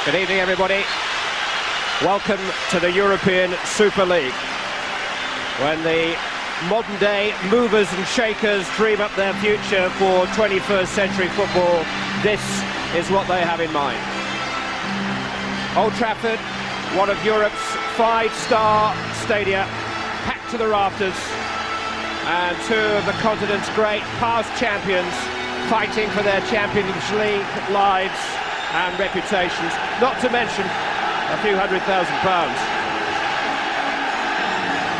Good evening, everybody. Welcome to the European Super League. When the modern-day movers and shakers dream up their future for 21st century football, this is what they have in mind. Old Trafford, one of Europe's five-star stadia, packed to the rafters, and two of the continent's great past champions fighting for their Champions League lives and reputations, not to mention a few £100,000.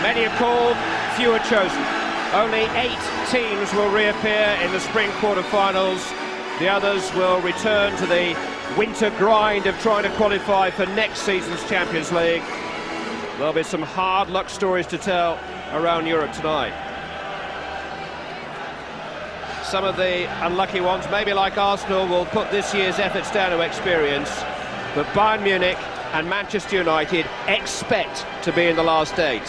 Many are called, few are chosen. Only 8 teams will reappear in the spring quarter-finals. The others will return to the winter grind of trying to qualify for next season's Champions League. There'll be some hard luck stories to tell around Europe tonight. Some of the unlucky ones, maybe like Arsenal, will put this year's efforts down to experience, but Bayern Munich and Manchester United expect to be in the last 8.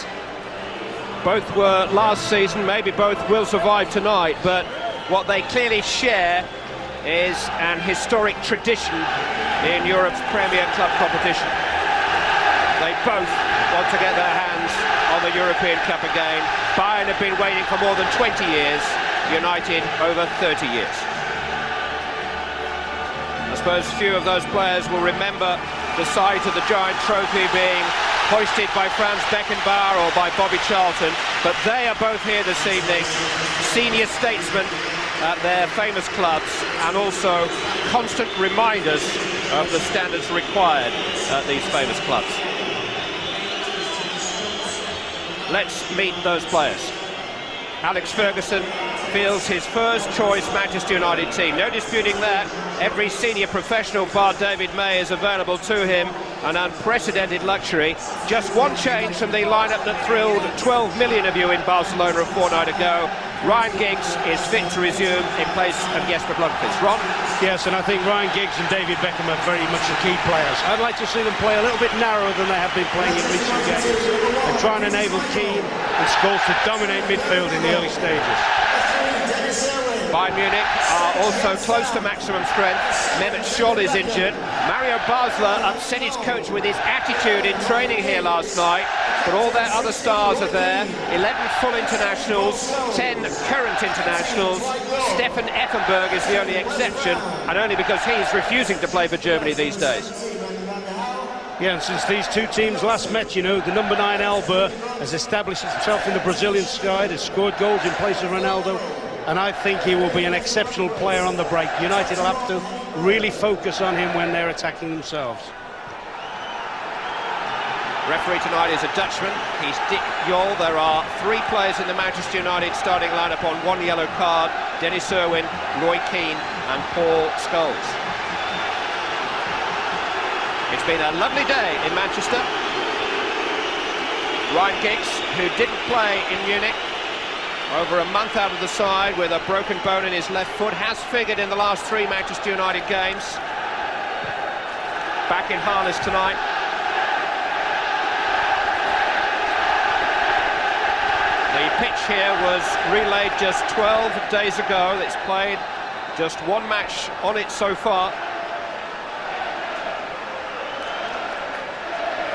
Both were last season, maybe both will survive tonight, but what they clearly share is an historic tradition in Europe's Premier Club competition. They both want to get their hands on the European Cup again. Bayern have been waiting for more than 20 years, United over 30 years. I suppose few of those players will remember the sight of the giant trophy being hoisted by Franz Beckenbauer or by Bobby Charlton, but they are both here this evening, senior statesmen at their famous clubs, and also constant reminders of the standards required at these famous clubs. Let's meet those players. Alex Ferguson fields his first choice Manchester United team. No disputing that. Every senior professional bar David May is available to him. An unprecedented luxury. Just one change from the lineup that thrilled 12 million of you in Barcelona a fortnight ago. Ryan Giggs is fit to resume in place of Jesper Blomqvist. Ron? Yes, and I think Ryan Giggs and David Beckham are very much the key players. I'd like to see them play a little bit narrower than they have been playing in recent games, and try and enable Keane and Scholes to dominate midfield in the early stages. Bayern Munich are also close to maximum strength. Mehmet Scholl is injured. Mario Basler upset his coach with his attitude in training here last night, but all their other stars are there. 11 full internationals, 10 current internationals. Stefan Effenberg is the only exception, and only because he's refusing to play for Germany these days. Yeah, and since these two teams last met, you know, the number 9 Alba has established himself in the Brazilian side, has scored goals in place of Ronaldo, and I think he will be an exceptional player on the break. United will have to really focus on him when they're attacking themselves. Referee tonight is a Dutchman. He's Dick Jol. There are 3 players in the Manchester United starting lineup on 1 yellow card: Dennis Irwin, Roy Keane and Paul Scholes. It's been a lovely day in Manchester. Ryan Giggs, who didn't play in Munich, over a month out of the side with a broken bone in his left foot, has figured in the last 3 Manchester United games. Back in harness tonight. The pitch here was relayed just 12 days ago. It's played just 1 match on it so far.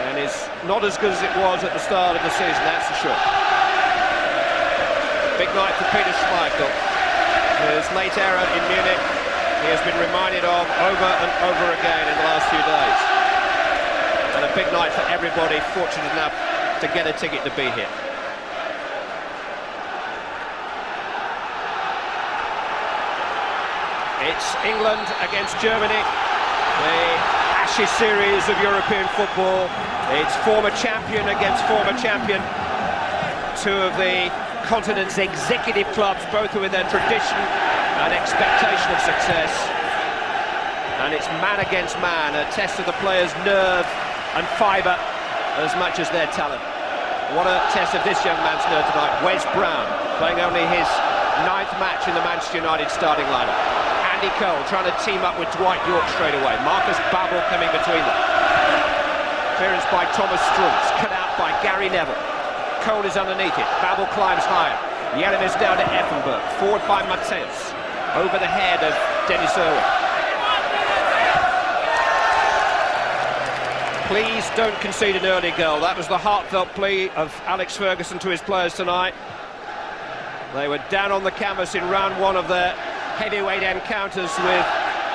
And is not as good as it was at the start of the season, that's for sure. Big night for Peter Schmeichel. His late error in Munich, he has been reminded of over and over again in the last few days. And a big night for everybody fortunate enough to get a ticket to be here. It's England against Germany, the Ashes series of European football. It's former champion against former champion. 2 of the continent's executive clubs, both with their tradition and expectation of success. And it's man against man, a test of the players' nerve and fibre as much as their talent. What a test of this young man's nerve tonight. Wes Brown, playing only his 9th match in the Manchester United starting lineup. Andy Cole trying to team up with Dwight York straight away. Marcus Babbel coming between them. Clearance by Thomas Strunz, cut out by Gary Neville. Cole is underneath it. Babbel climbs higher. Yellow is down to Effenberg. Forward by Mateus. Over the head of Dennis Irwin. Please don't concede an early goal. That was the heartfelt plea of Alex Ferguson to his players tonight. They were down on the canvas in round one of their heavyweight encounters with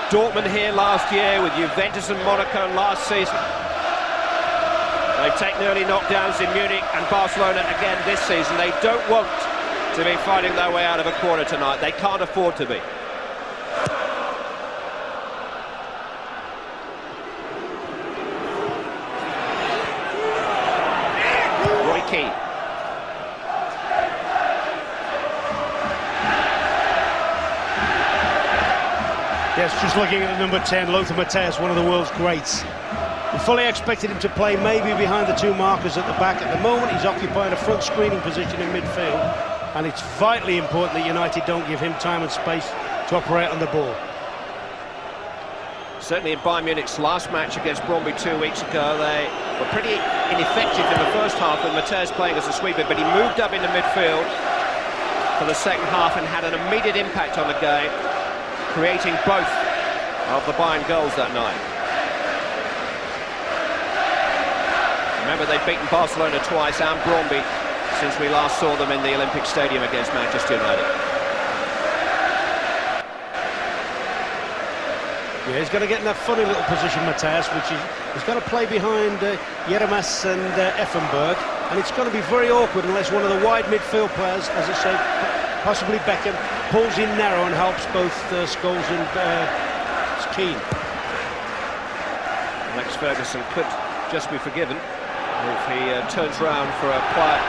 Dortmund here last year, with Juventus and Monaco last season. They've taken early knockdowns in Munich and Barcelona again this season. They don't want to be fighting their way out of a corner tonight. They can't afford to be. Yes, just looking at the number 10, Lothar Matthäus, one of the world's greats. We fully expected him to play maybe behind the two markers at the back. At the moment, he's occupying a front screening position in midfield, and it's vitally important that United don't give him time and space to operate on the ball. Certainly in Bayern Munich's last match against Brøndby 2 weeks ago, they were pretty ineffective in the first half with Matthäus playing as a sweeper, but he moved up into midfield for the second half and had an immediate impact on the game, creating both of the Bayern goals that night. Remember, they've beaten Barcelona twice and Brøndby since we last saw them in the Olympic Stadium against Manchester United. Yeah, he's got to get in that funny little position, Matthäus, which is he's got to play behind Además and Effenberg, and it's going to be very awkward unless one of the wide midfield players, as I say, possibly Beckham, pulls in narrow and helps both Scholes and Keane. Alex Ferguson could just be forgiven if he turns round for a quiet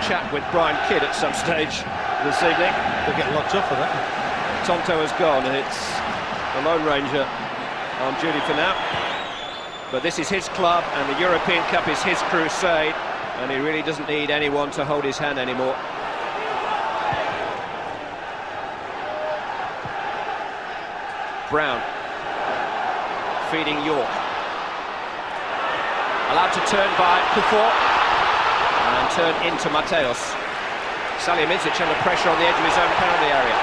chat with Brian Kidd at some stage this evening. They'll get locked up for that. Tonto has gone, and it's the Lone Ranger on duty for now. But this is his club, and the European Cup is his crusade, and he really doesn't need anyone to hold his hand anymore. Brown feeding York, allowed to turn by Kufur and turn into Matthäus. Salihamidzic under pressure on the edge of his own penalty area.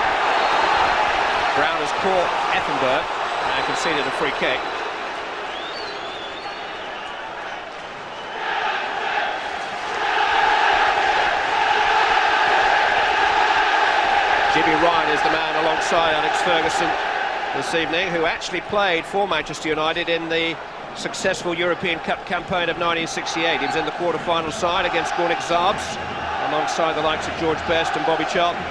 Brown has caught Effenberg and conceded a free kick. Jimmy Ryan is the man alongside Alex Ferguson this evening, who actually played for Manchester United in the successful European Cup campaign of 1968. He was in the quarter-final side against Munich Zabs, alongside the likes of George Best and Bobby Charlton,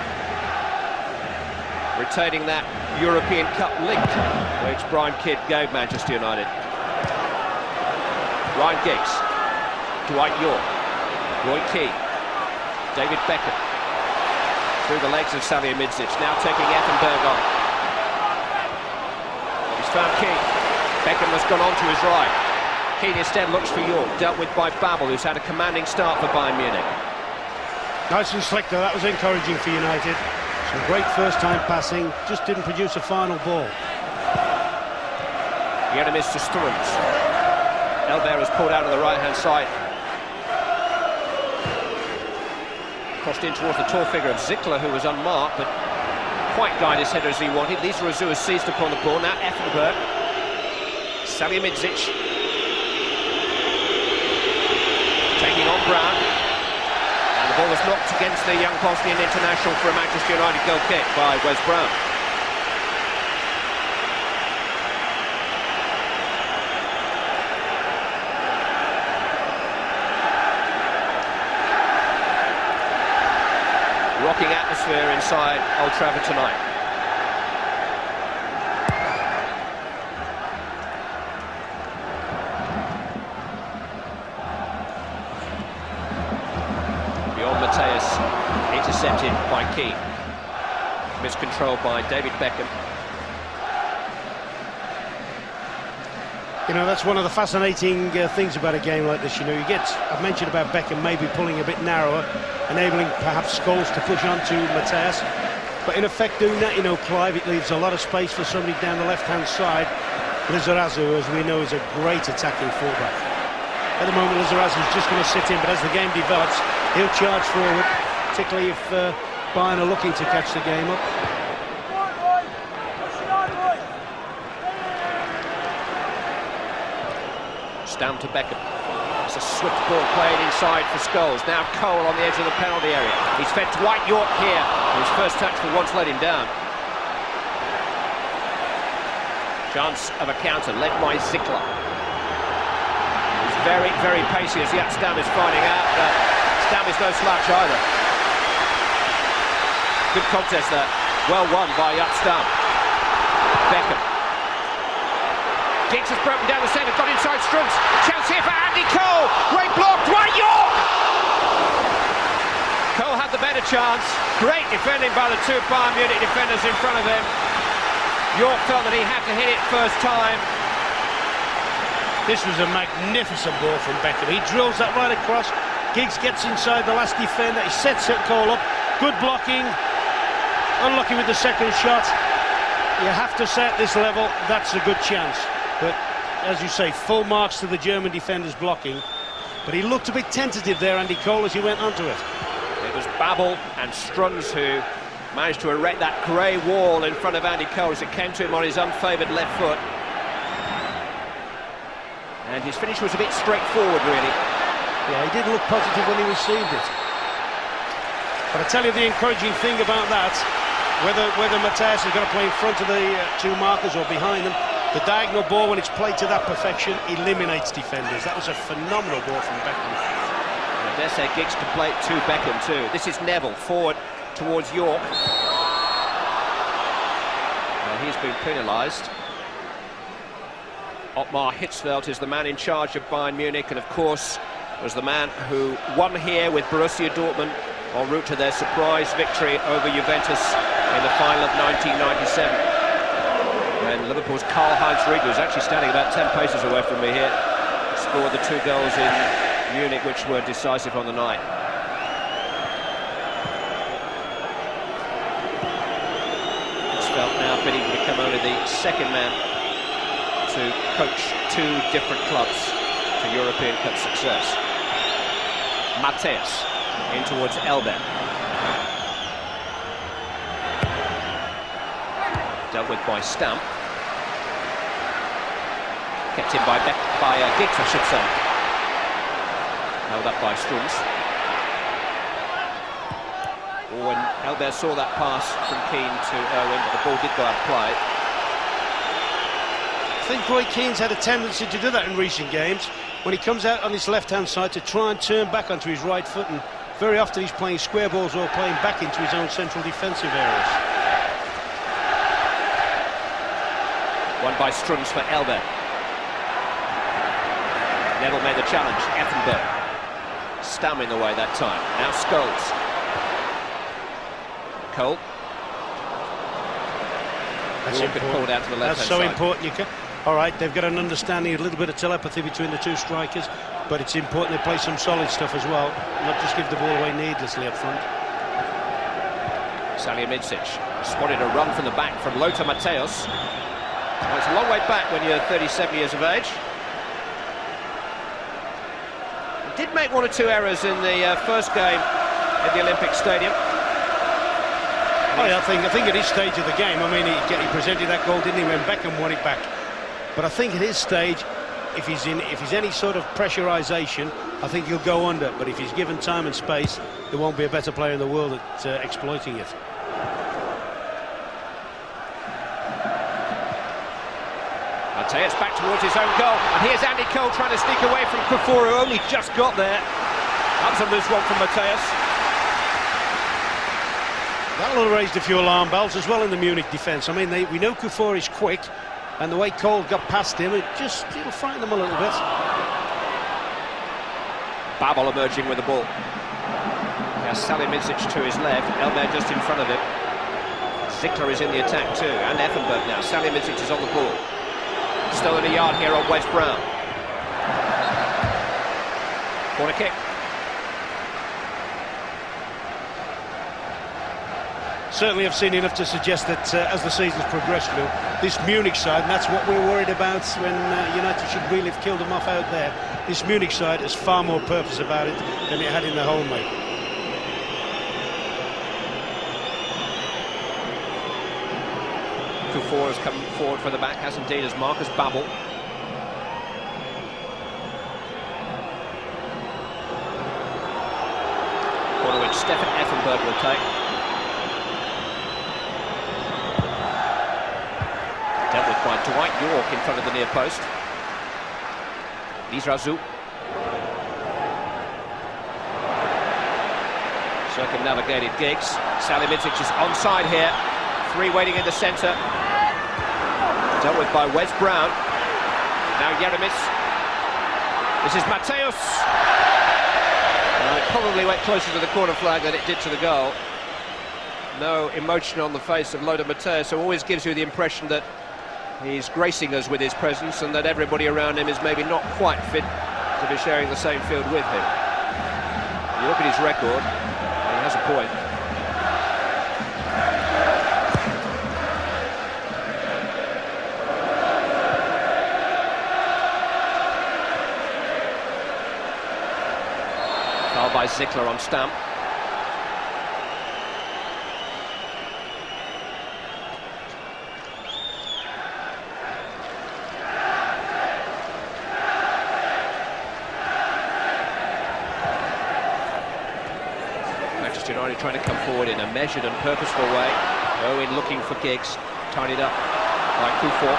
retaining that European Cup link which Brian Kidd gave Manchester United. Ryan Giggs, Dwight York, Roy Keane, David Beckham, through the legs of Salihamidzic, now taking Effenberg on. He's found Keane. Beckham has gone on to his right. Keane instead looks for York, dealt with by Babel, who's had a commanding start for Bayern Munich. Nice and slick though, that was encouraging for United. Some great first-time passing, just didn't produce a final ball. Yeremis to Sturms. Elber has pulled out on the right-hand side. Crossed in towards the tall figure of Zickler, who was unmarked, but quite guide his header as he wanted. Lisa Razou has seized upon the ball. Now Effenberg. Salihamidzic. Taking on Brown. And the ball was knocked against the young Bosnian international for a Manchester United goal kick by Wes Brown. Rocking atmosphere inside Old Trafford tonight. Beyond Matthäus, intercepted by Keane. Miscontrolled by David Beckham. You know, that's one of the fascinating things about a game like this. You know, you get, I've mentioned about Beckham maybe pulling a bit narrower, enabling perhaps Scholes to push on to Matthäus. But in effect doing that, you know, Clive, it leaves a lot of space for somebody down the left-hand side. Lizarazu, as we know, is a great attacking fullback. At the moment, Lizarazu's just going to sit in, but as the game develops, he'll charge forward, particularly if Bayern are looking to catch the game up. Down to Beckham. It's a swift ball played inside for Scholes. Now Cole on the edge of the penalty area. He's fed Dwight York here. His first touch for once let him down. Chance of a counter led by Zickler. He's very, very pacey as Yat Stam is finding out. Stam is no slouch either. Good contest there. Well won by Yat Stam. Beckham. Giggs has broken down the centre, got inside Strunz. Chance here for Andy Cole. Great block, Dwight York! Cole had the better chance. Great defending by the two Bayern Munich defenders in front of him. York felt that he had to hit it first time. This was a magnificent ball from Beckham. He drills that right across. Giggs gets inside the last defender. He sets it Cole up. Good blocking. Unlucky with the second shot. You have to say at this level, that's a good chance. But, as you say, full marks to the German defenders blocking. But he looked a bit tentative there, Andy Cole, as he went onto it. It was Babel and Strunz who managed to erect that grey wall in front of Andy Cole as it came to him on his unfavoured left foot. And his finish was a bit straightforward, really. Yeah, he did look positive when he received it. But I tell you the encouraging thing about that, whether Matthäus is going to play in front of the two markers or behind them, the diagonal ball, when it's played to that perfection, eliminates defenders. That was a phenomenal ball from Beckham. I dare say Giggs can play it to Beckham too. This is Neville, forward towards York. Well, he's been penalised. Ottmar Hitzfeld is the man in charge of Bayern Munich, and of course was the man who won here with Borussia Dortmund en route to their surprise victory over Juventus in the final of 1997. And Liverpool's Karl-Heinz Riegel, who's actually standing about 10 paces away from me here, scored the 2 goals in Munich which were decisive on the night. Hitzfeld now bidding to become only the second man to coach 2 different clubs to European Cup success. Matthäus in towards Elber. Dealt with by Stam. Kept in by Giggs, I should say. Held up by Strunz. When Elber saw that pass from Keane to Irwin, but the ball did go out of play. I think Roy Keane's had a tendency to do that in recent games, when he comes out on his left-hand side to try and turn back onto his right foot, and very often he's playing square balls or playing back into his own central defensive areas. Won by Strunz for Elber. Neville made the challenge. Effenberg. Stam in the way that time. Now Scholes. Cole. That's important. Pulled out to the left-hand That's so side. important. All right, they've got an understanding, a little bit of telepathy between the two strikers, but it's important they play some solid stuff as well, not just give the ball away needlessly up front. Salihamidzic spotted a run from the back from Lothar Matthäus. Well, it's a long way back when you're 37 years of age. He did make 1 or 2 errors in the first game at the Olympic Stadium. Oh, yeah, I think at his stage of the game, I mean, he presented that goal, didn't he, when Beckham won it back. But I think at his stage, if he's any sort of pressurisation, I think he'll go under. But if he's given time and space, there won't be a better player in the world at exploiting it. Matthäus back towards his own goal, and here's Andy Cole trying to sneak away from Kufur, who only just got there. That was a loose one from Matthäus. That'll have raised a few alarm bells as well in the Munich defence. I mean, we know Kufur is quick, and the way Cole got past him, it'll frighten them a little bit. Babel emerging with the ball. Now Salihamidzic to his left, Elber just in front of him. Zickler is in the attack too, and Effenberg now. Salihamidzic is on the ball. Still in a yard here on Wes Brown. Corner kick. Certainly I've seen enough to suggest that as the season's progressed, this Munich side, and that's what we're worried about when United should really have killed them off out there. This Munich side has far more purpose about it than it had in the home leg. Kufur has come forward for the back, as indeed as Marcus Babel. that Stefan Effenberg will take. Dealt with by Dwight York in front of the near post. Lizrazu. Circumnavigated Giggs. Salimitic is onside here. 3 waiting in the centre. Dealt with by Wes Brown. Now Jeremis. This is Mateus. It probably went closer to the corner flag than it did to the goal. No emotion on the face of Lothar Matthäus, so always gives you the impression that he's gracing us with his presence and that everybody around him is maybe not quite fit to be sharing the same field with him. You look at his record, he has a point. Foul by Zickler on Stamp. Manchester United trying to come forward in a measured and purposeful way. Owen looking for Giggs, tidied up by Kufur.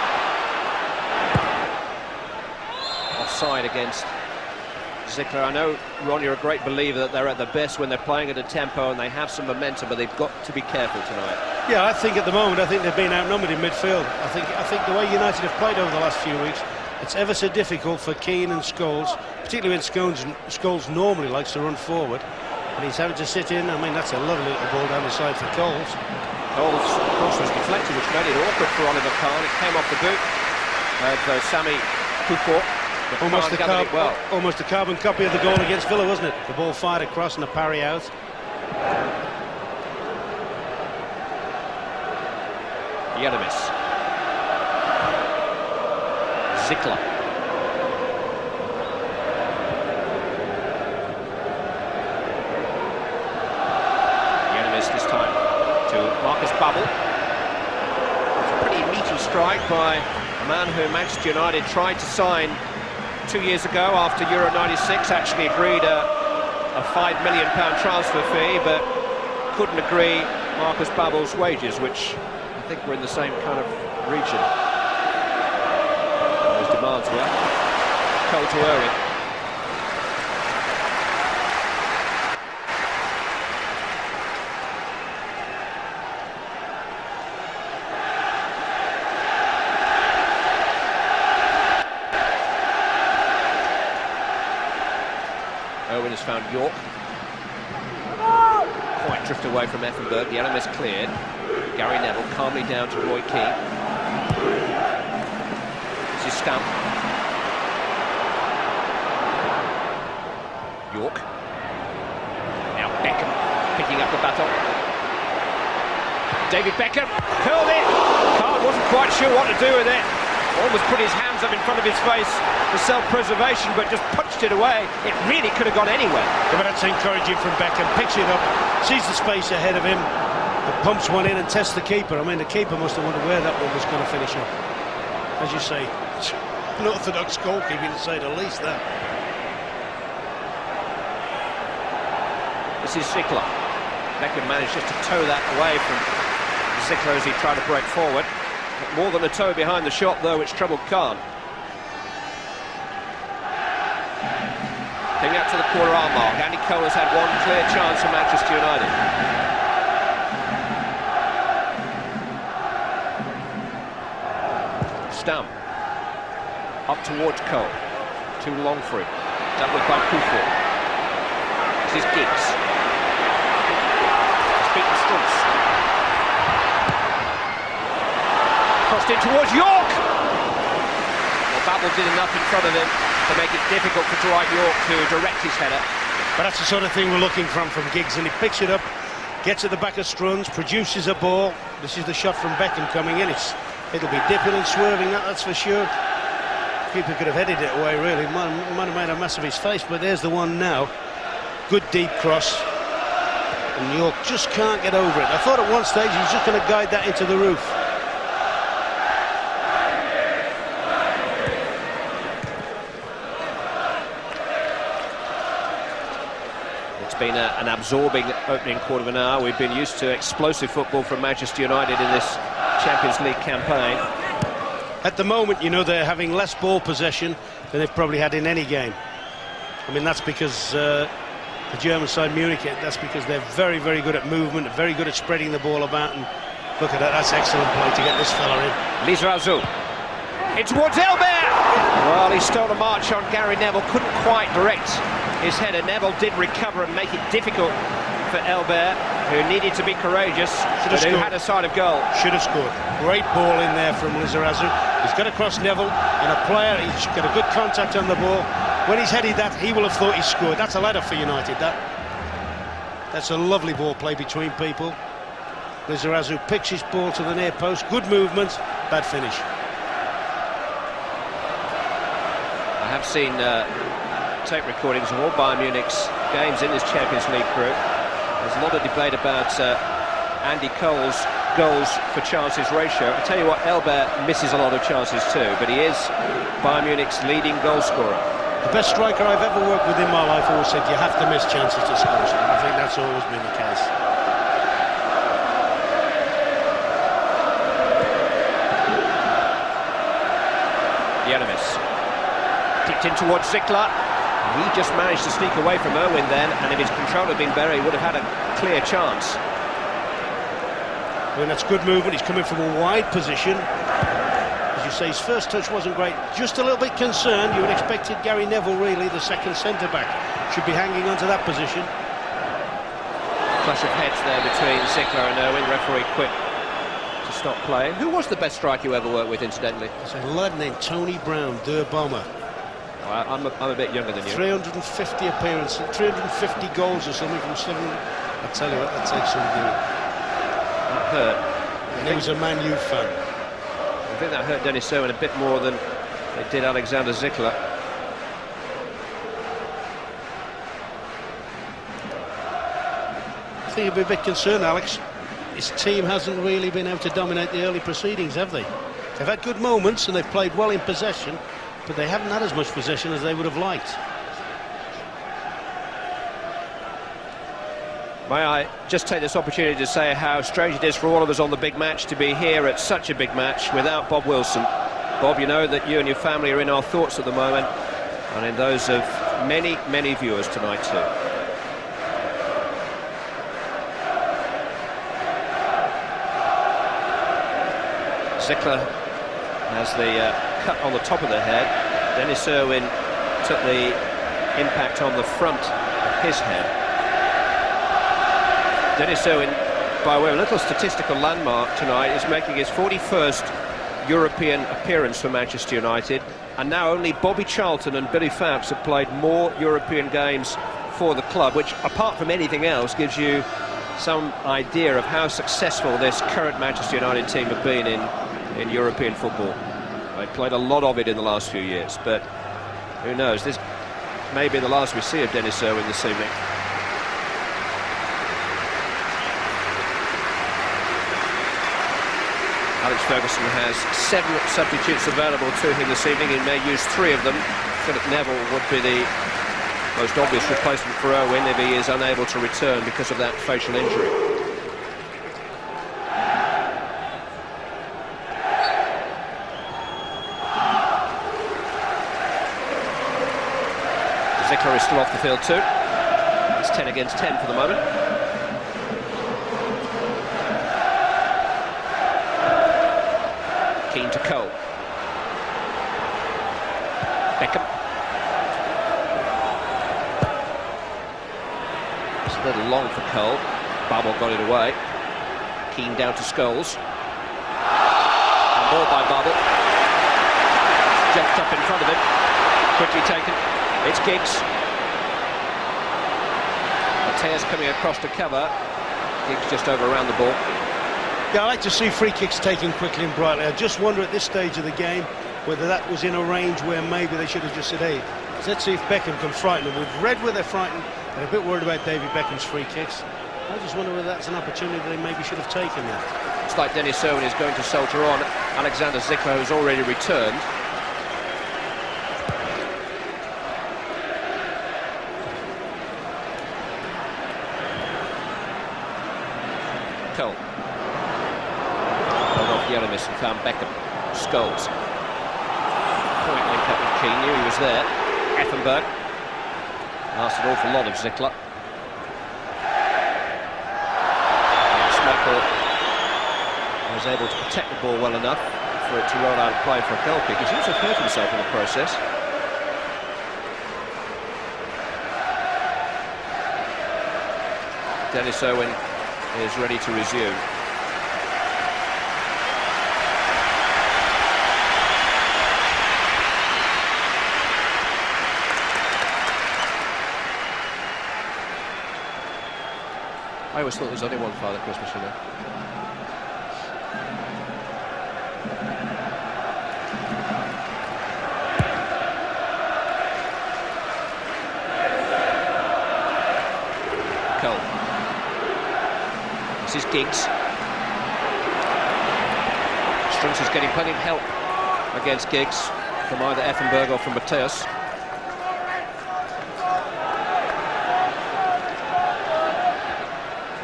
Offside against Zickler. I know, Ron, you're a great believer that they're at their best when they're playing at a tempo and they have some momentum, but they've got to be careful tonight. Yeah, I think at the moment, I think they've been outnumbered in midfield. I think the way United have played over the last few weeks, it's ever so difficult for Keane and Scholes, particularly when Scholes normally likes to run forward, and he's having to sit in. I mean, that's a lovely little ball down the side for Coles. Coles' cross was deflected, which made it awkward for Oliver Kahn. It came off the boot of Sami Kufur. Almost a carbon copy of the goal against Villa, wasn't it? The ball fired across and a parry out. Jeremis. Zickler. Jeremis this time to Marcus Babbel. It's a pretty meaty strike by a man who Manchester United tried to sign 2 years ago after Euro 96, actually agreed a £5 million transfer fee, but couldn't agree Marcus Babbel's wages, which I think were in the same kind of region. Those demands were. Cole to Irwin. Owen has found York. Quite drift away from Effenberg. The element is cleared. Gary Neville calmly down to Roy Keane. This is Stamp. York. Now Beckham picking up the baton. David Beckham curled it. Carl wasn't quite sure what to do with it. Almost put his hands up in front of his face for self-preservation, but just punched it away. It really could have gone anywhere. Yeah, but that's encouraging from Beckham. Picks it up, sees the space ahead of him, and pumps one in and tests the keeper. I mean, the keeper must have wondered where that one was going to finish up. As you say, unorthodox goalkeeping, to say the least, that. This is Zickler. Beckham managed just to toe that away from Zickler as he tried to break forward. More than a toe behind the shot, though, which troubled Kahn. Getting out to the quarter arm mark. Andy Cole has had one clear chance for Manchester United. Stamp. Up towards Cole. Too long for him. Dealt with by Kufur. This is Giggs. He's beaten Stumps. Crossed in towards York. Well, Babbel did enough in front of him to make it difficult for Dwight York to direct his header. But that's the sort of thing we're looking from Giggs, and he picks it up, gets at the back of Struns, produces a ball. This is the shot from Beckham coming in. It'll be dipping and swerving, that's for sure. Keeper could have headed it away, really. Might have made a mess of his face, but there's the one now. Good deep cross. And York just can't get over it. I thought at one stage he was just going to guide that into the roof. been an absorbing opening quarter of an hour. We've been used to explosive football from Manchester United in this Champions League campaign. At the moment, you know, they're having less ball possession than they've probably had in any game. I mean, that's because the German side, Munich, that's because they're very, very good at movement, very good at spreading the ball about. And look at that, that's excellent play to get this fella in. Lisa Azul. In towards Elbert. Well, he stole a march on Gary Neville, couldn't quite direct his header. Neville did recover and make it difficult for Elbert, who needed to be courageous, but who had a side of goal. Should have scored. Great ball in there from Lizarazu. He's got across Neville, and a player, he's got a good contact on the ball. When he's headed that, he will have thought he scored. That's a ladder for United, that's a lovely ball play between people. Lizarazu picks his ball to the near post. Good movement, bad finish. I have seen tape recordings of all Bayern Munich's games in this Champions League group. There's a lot of debate about Andy Cole's goals for chances ratio. I tell you what, Elbert misses a lot of chances too, but he is Bayern Munich's leading goal scorer. The best striker I've ever worked with in my life always said you have to miss chances to score. I think that's always been the case. Además. Tipped in towards Zickler. He just managed to sneak away from Irwin then, and if his control had been better, he would have had a clear chance. I mean, that's good movement. He's coming from a wide position. As you say, his first touch wasn't great. Just a little bit concerned. You would have expected Gary Neville, really, the second centre-back, should be hanging on to that position. Clash of heads there between Zickler and Irwin. Referee quick to stop playing. Who was the best striker you ever worked with, incidentally? It's a lad named Tony Brown, Der Bomber. Well, I'm a bit younger than you. 350 appearances, 350 goals or something from 7. I tell you what, that takes some doing. That hurt. And he was a Man U fan. I think that hurt Dennis Irwin a bit more than it did Alexander Zickler. I think he'd be a bit concerned, Alex. His team hasn't really been able to dominate the early proceedings, have they? They've had good moments and they've played well in possession, but they haven't had as much possession as they would have liked. May I just take this opportunity to say how strange it is for all of us on the big match to be here at such a big match without Bob Wilson. Bob, you know that you and your family are in our thoughts at the moment, and in those of many, many viewers tonight too. Zickler has the cut on the top of the head. Dennis Irwin took the impact on the front of his head. Dennis Irwin, by way of a little statistical landmark tonight, is making his 41st European appearance for Manchester United, and now only Bobby Charlton and Billy Fowkes have played more European games for the club, which, apart from anything else, gives you some idea of how successful this current Manchester United team have been in European football. They played a lot of it in the last few years, but who knows, this may be the last we see of Dennis Irwin this evening. Alex Ferguson has 7 substitutes available to him this evening. He may use 3 of them. Philip Neville would be the most obvious replacement for Irwin if he is unable to return because of that facial injury. Zickler is still off the field too. It's 10 against 10 for the moment. Keane to Cole. Beckham. It's a little long for Cole. Babel got it away. Keane down to Scholes. And ball by Babel. Jumped up in front of him. Quickly taken. It's Giggs. Mateus coming across to cover. Giggs just over around the ball. Yeah, I like to see free kicks taken quickly and brightly. I just wonder at this stage of the game whether that was in a range where maybe they should have just said, hey, let's see if Beckham can frighten them. We've read where they're frightened. They're a bit worried about David Beckham's free kicks. I just wonder whether that's an opportunity they maybe should have taken there. It's like Dennis Irwin is going to soldier on. Alexander Zickler has already returned. Cole. Held off Yelemis and found Beckham. Scholes. Point link up with Keane, knew he was there. Effenberg. Asked an awful lot of Zickler. Schmeichel was able to protect the ball well enough for it to roll out and play for a goal kick. He seems to have hurt himself in the process. Dennis Owen is ready to resume. I always thought there was only one Father Christmas, you know. Cole. This is Giggs. Strunz is getting plenty of help against Giggs from either Effenberg or from Mateus.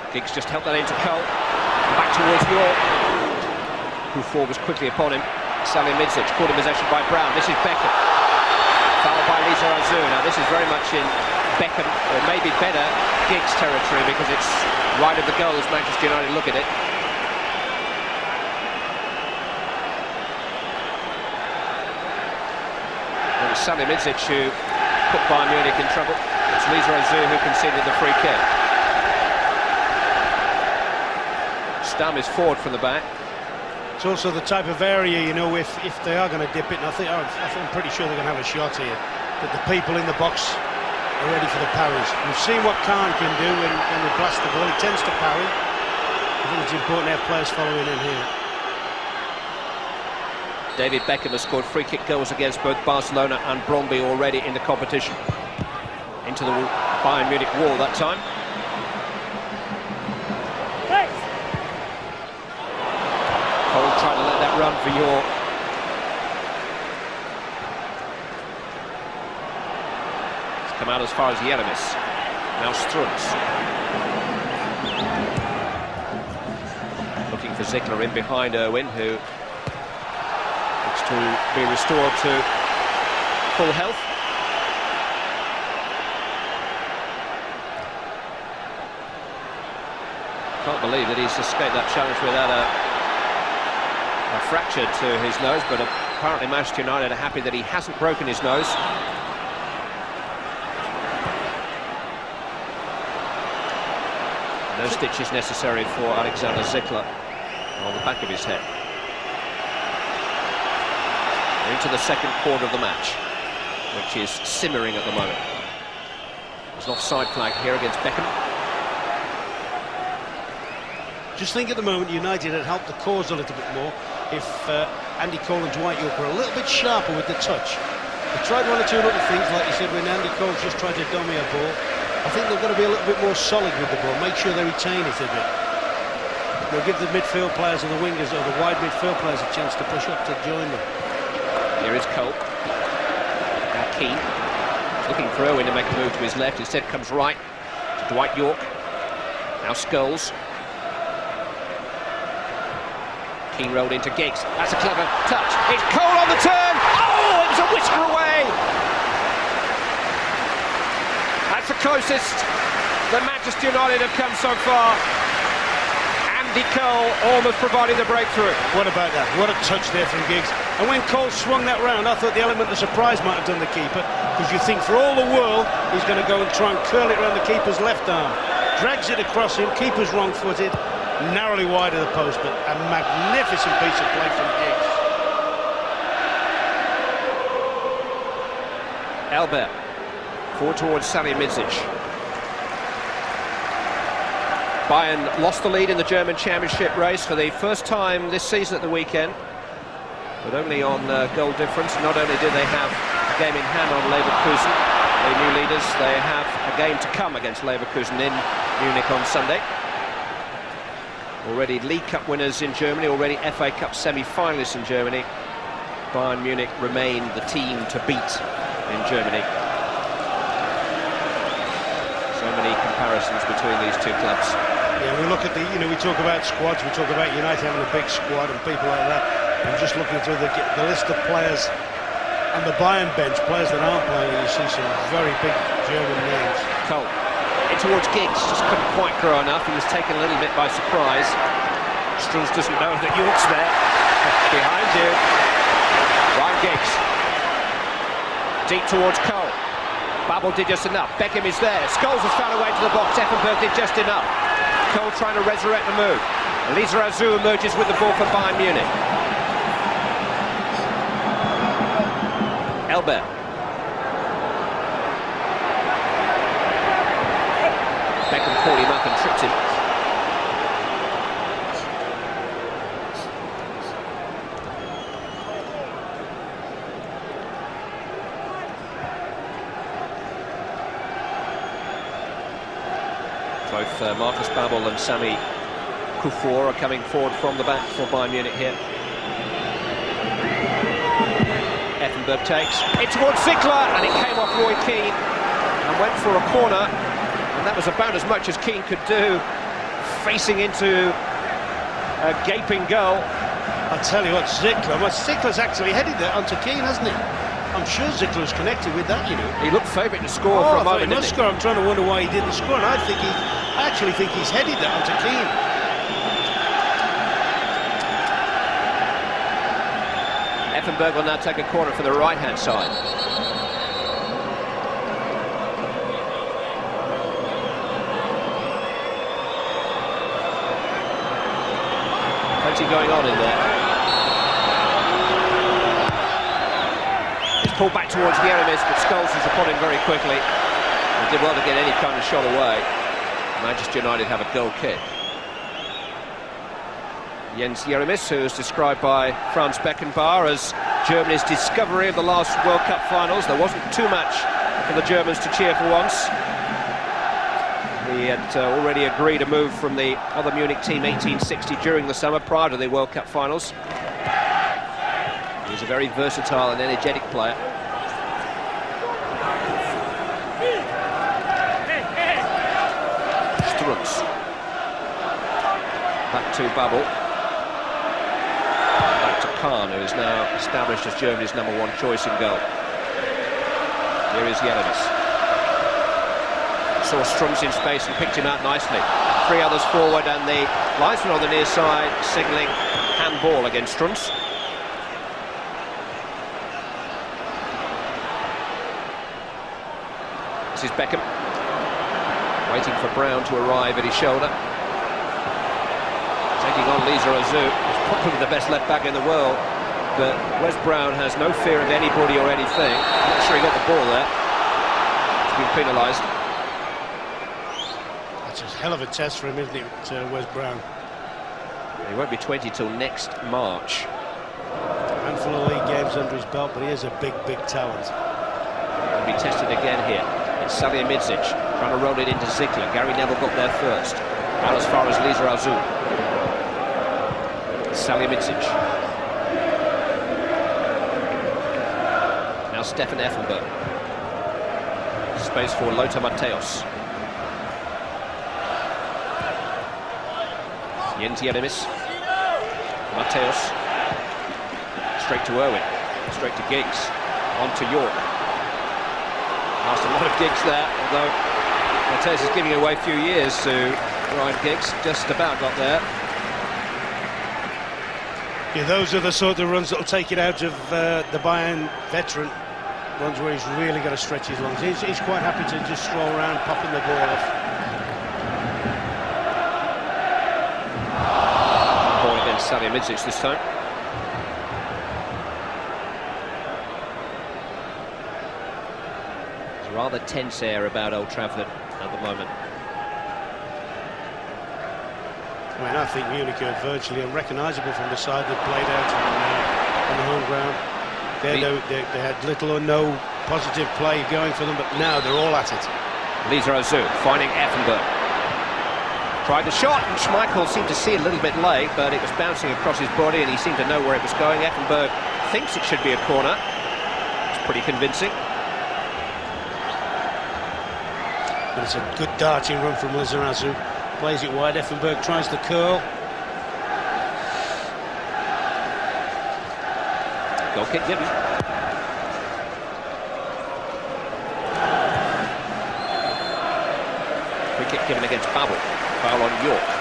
Giggs just helped that into Cole. Back towards York, who forwards quickly upon him. Salihamidzic caught in possession by Brown. This is Beckham. Fouled by Lisa Azu. Now this is very much in Beckham, or maybe better, Giggs territory, because it's right of the goal as Manchester United look at it. It was Salihamidzic who put Bayern Munich in trouble. It's Lisa Azu who conceded the free kick. Stam is forward from the back. It's also the type of area, you know, if they are going to dip it, and I'm pretty sure they're going to have a shot here, that the people in the box are ready for the parries. We've seen what Khan can do when they blast the ball. He tends to parry. I think it's important to have players following in here. David Beckham has scored free kick goals against both Barcelona and Brøndby already in the competition. Into the Bayern Munich wall that time. Cole trying to let that run for York. It's come out as far as Yelemis. Now Strunz. Looking for Zickler in behind Irwin, who looks to be restored to full health. Can't believe that he's escaped that challenge without a fracture to his nose, but apparently Manchester United are happy that he hasn't broken his nose. No stitches necessary for Alexander Zickler on the back of his head. We're into the second quarter of the match, which is simmering at the moment. There's an offside flag here against Beckham. Just think at the moment United had helped the cause a little bit more if Andy Cole and Dwight York were a little bit sharper with the touch. They tried one or two little things, like you said, when Andy Cole's just tried to dummy a ball. I think they've got to be a little bit more solid with the ball, make sure they retain it a bit. They'll give the midfield players and the wingers, or the wide midfield players, a chance to push up to join them. Here is Cole. Now Keane. Looking for Owen to make a move to his left, instead comes right to Dwight York. Now Scholes. Keane rolled into Giggs. That's a clever touch. It's Cole on the turn. Oh, it was a whisker away. That's the closest that Manchester United have come so far. Andy Cole almost providing the breakthrough. What about that? What a touch there from Giggs. And when Cole swung that round, I thought the element of surprise might have done the keeper, because you think for all the world he's going to go and try and curl it around the keeper's left arm. Drags it across him, keeper's wrong-footed. Narrowly wide of the post, but a magnificent piece of play from Giggs. Albert forward towards Salihamidzic. Bayern lost the lead in the German Championship race for the first time this season at the weekend, but only on goal difference. Not only did they have a game in hand on Leverkusen, the new leaders, they have a game to come against Leverkusen in Munich on Sunday. Already League Cup winners in Germany, already FA Cup semi-finalists in Germany. Bayern Munich remain the team to beat in Germany. So many comparisons between these two clubs. Yeah, we look at we talk about squads, we talk about United having a big squad and people like that. I'm just looking through the list of players on the Bayern bench, players that aren't playing, and you see some very big German names. Cole, in towards Giggs, just couldn't quite grow enough. He was taken a little bit by surprise. Strunz doesn't know that York's there. Behind you. Ryan Giggs. Deep towards Cole. Babel did just enough. Beckham is there. Scholes has found a way to the box. Effenberg did just enough. Cole trying to resurrect the move. Lisa Azou emerges with the ball for Bayern Munich. Elber. Beckham called him up and tripped him. Both Marcus Babel and Sami Kuffour are coming forward from the back for Bayern Munich here. Effenberg takes it towards Ziegler, and it came off Roy Keane and went for a corner, and that was about as much as Keane could do, facing into a gaping goal. I'll tell you what, Ziegler's actually headed that onto Keane, hasn't he? I'm sure Ziegler's connected with that, He looked favourite to score for a moment, didn't he? Score. I'm trying to wonder why he didn't score, and I actually think he's headed that onto Keane. Effenberg will now take a corner for the right-hand side. Plenty going on in there. He's pulled back towards Yeremis, but Scholes is upon him very quickly. He did well to get any kind of shot away. Manchester United have a goal kick. Jens Yeremis, who is described by Franz Beckenbauer as Germany's discovery of the last World Cup finals. There wasn't too much for the Germans to cheer for once. He had already agreed a move from the other Munich team 1860 during the summer, prior to the World Cup finals. He's a very versatile and energetic player. Strunz. Back to Babel. Back to Kahn, who is now established as Germany's #1 choice in goal. Here is Yeremis. Saw Strunz in space and picked him out nicely. 3 others forward, and the linesman on the near side signalling handball against Strunz. This is Beckham, waiting for Brown to arrive at his shoulder. Taking on Lisa Azou, who's probably the best left back in the world, but Wes Brown has no fear of anybody or anything. I'm not sure he got the ball there. He's been penalised. That's a hell of a test for him, isn't it, Wes Brown? He won't be 20 till next March. A handful of league games under his belt, but he is a big, big talent. He'll be tested again here. It's Salihamidzic trying to roll it into Ziegler. Gary Neville got there first. Out as far as Lisa Azou. Salihamidzic. Now Stefan Effenberg. Space for Lothar Matthäus. Jens Yeremis. Matthäus. Straight to Irwin. Straight to Giggs. On to York. Lost a lot of Giggs there, although Matthäus is giving away a few years to Ryan Giggs. Just about got there. Yeah, those are the sort of runs that will take it out of the Bayern veteran. Ones where he's really got to stretch his lungs. He's quite happy to just stroll around, popping the ball off. Ball against Salihamidzic this time. There's a rather tense air about Old Trafford at the moment. I mean, I think Munich are virtually unrecognisable from the side that played out on the home ground. They had little or no positive play going for them, but now they're all at it. Lisa Azou finding Effenberg. Tried the shot, and Schmeichel seemed to see it a little bit late, but it was bouncing across his body, and he seemed to know where it was going. Effenberg thinks it should be a corner. It's pretty convincing. But it's a good darting run from Lisa Azou. Plays it wide. Effenberg tries the curl. Goal kick given. Free kick given against Babel. Foul on York.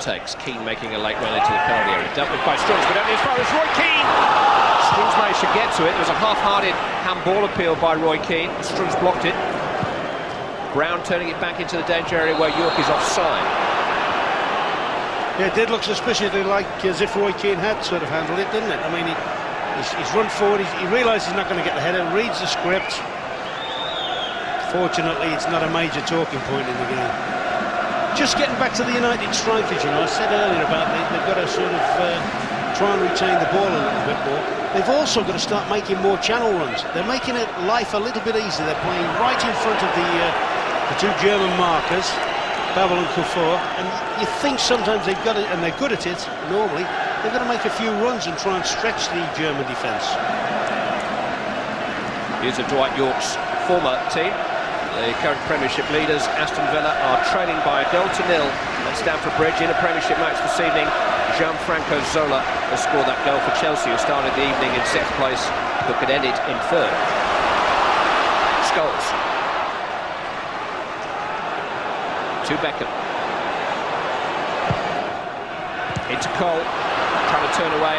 Takes. Keane making a late run into the penalty area. Dealt with by Strums, but only as far as Roy Keane. Strums managed to get to it. There was a half-hearted handball appeal by Roy Keane. Strums blocked it. Brown turning it back into the danger area where York is offside. Yeah, it did look suspiciously like as if Roy Keane had sort of handled it, didn't it? I mean, he's run forward. He realises he's not going to get the header. Reads the script. Fortunately, it's not a major talking point in the game. Just getting back to the United strikers, you know, I said earlier about they've got to sort of try and retain the ball a little bit more. They've also got to start making more channel runs. They're making it life a little bit easier. They're playing right in front of the two German markers, Babel and Kufor, and you think sometimes they've got it, and they're good at it, normally, they've got to make a few runs and try and stretch the German defence. Here's of Dwight York's former team. The current Premiership leaders, Aston Villa, are trailing by 1-0 at Stamford Bridge. In a Premiership match this evening, Gianfranco Zola has scored that goal for Chelsea, who started the evening in 6th place, but could end it in 3rd. Scholes. To Beckham. Into Cole, trying to turn away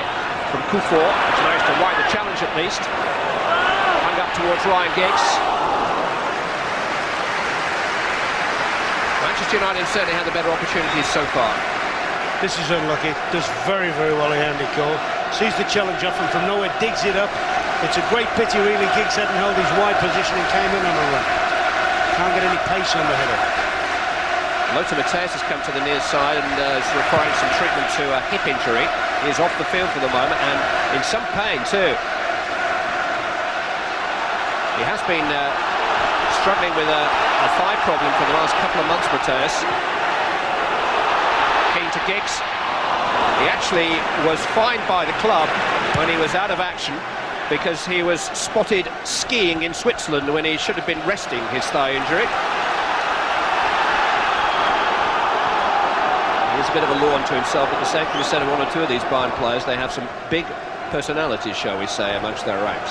from Kufor, which managed to wide the challenge at least. Hung up towards Ryan Giggs. Manchester United certainly had the better opportunities so far. This is unlucky. Does very, very well in Andy Cole. Sees the challenge off and from nowhere digs it up. It's a great pity really Giggs hadn't held his wide position and came in on a run. Can't get any pace on the header. Lothar Matthäus has come to the near side and is requiring some treatment to a hip injury. He is off the field for the moment and in some pain too. He has been struggling with a thigh problem for the last couple of months, Matthäus. Keen to Giggs. He actually was fined by the club when he was out of action because he was spotted skiing in Switzerland when he should have been resting his thigh injury. He's a bit of a law unto himself, but the same can be said of one or two of these Bayern players. They have some big personalities, shall we say, amongst their ranks.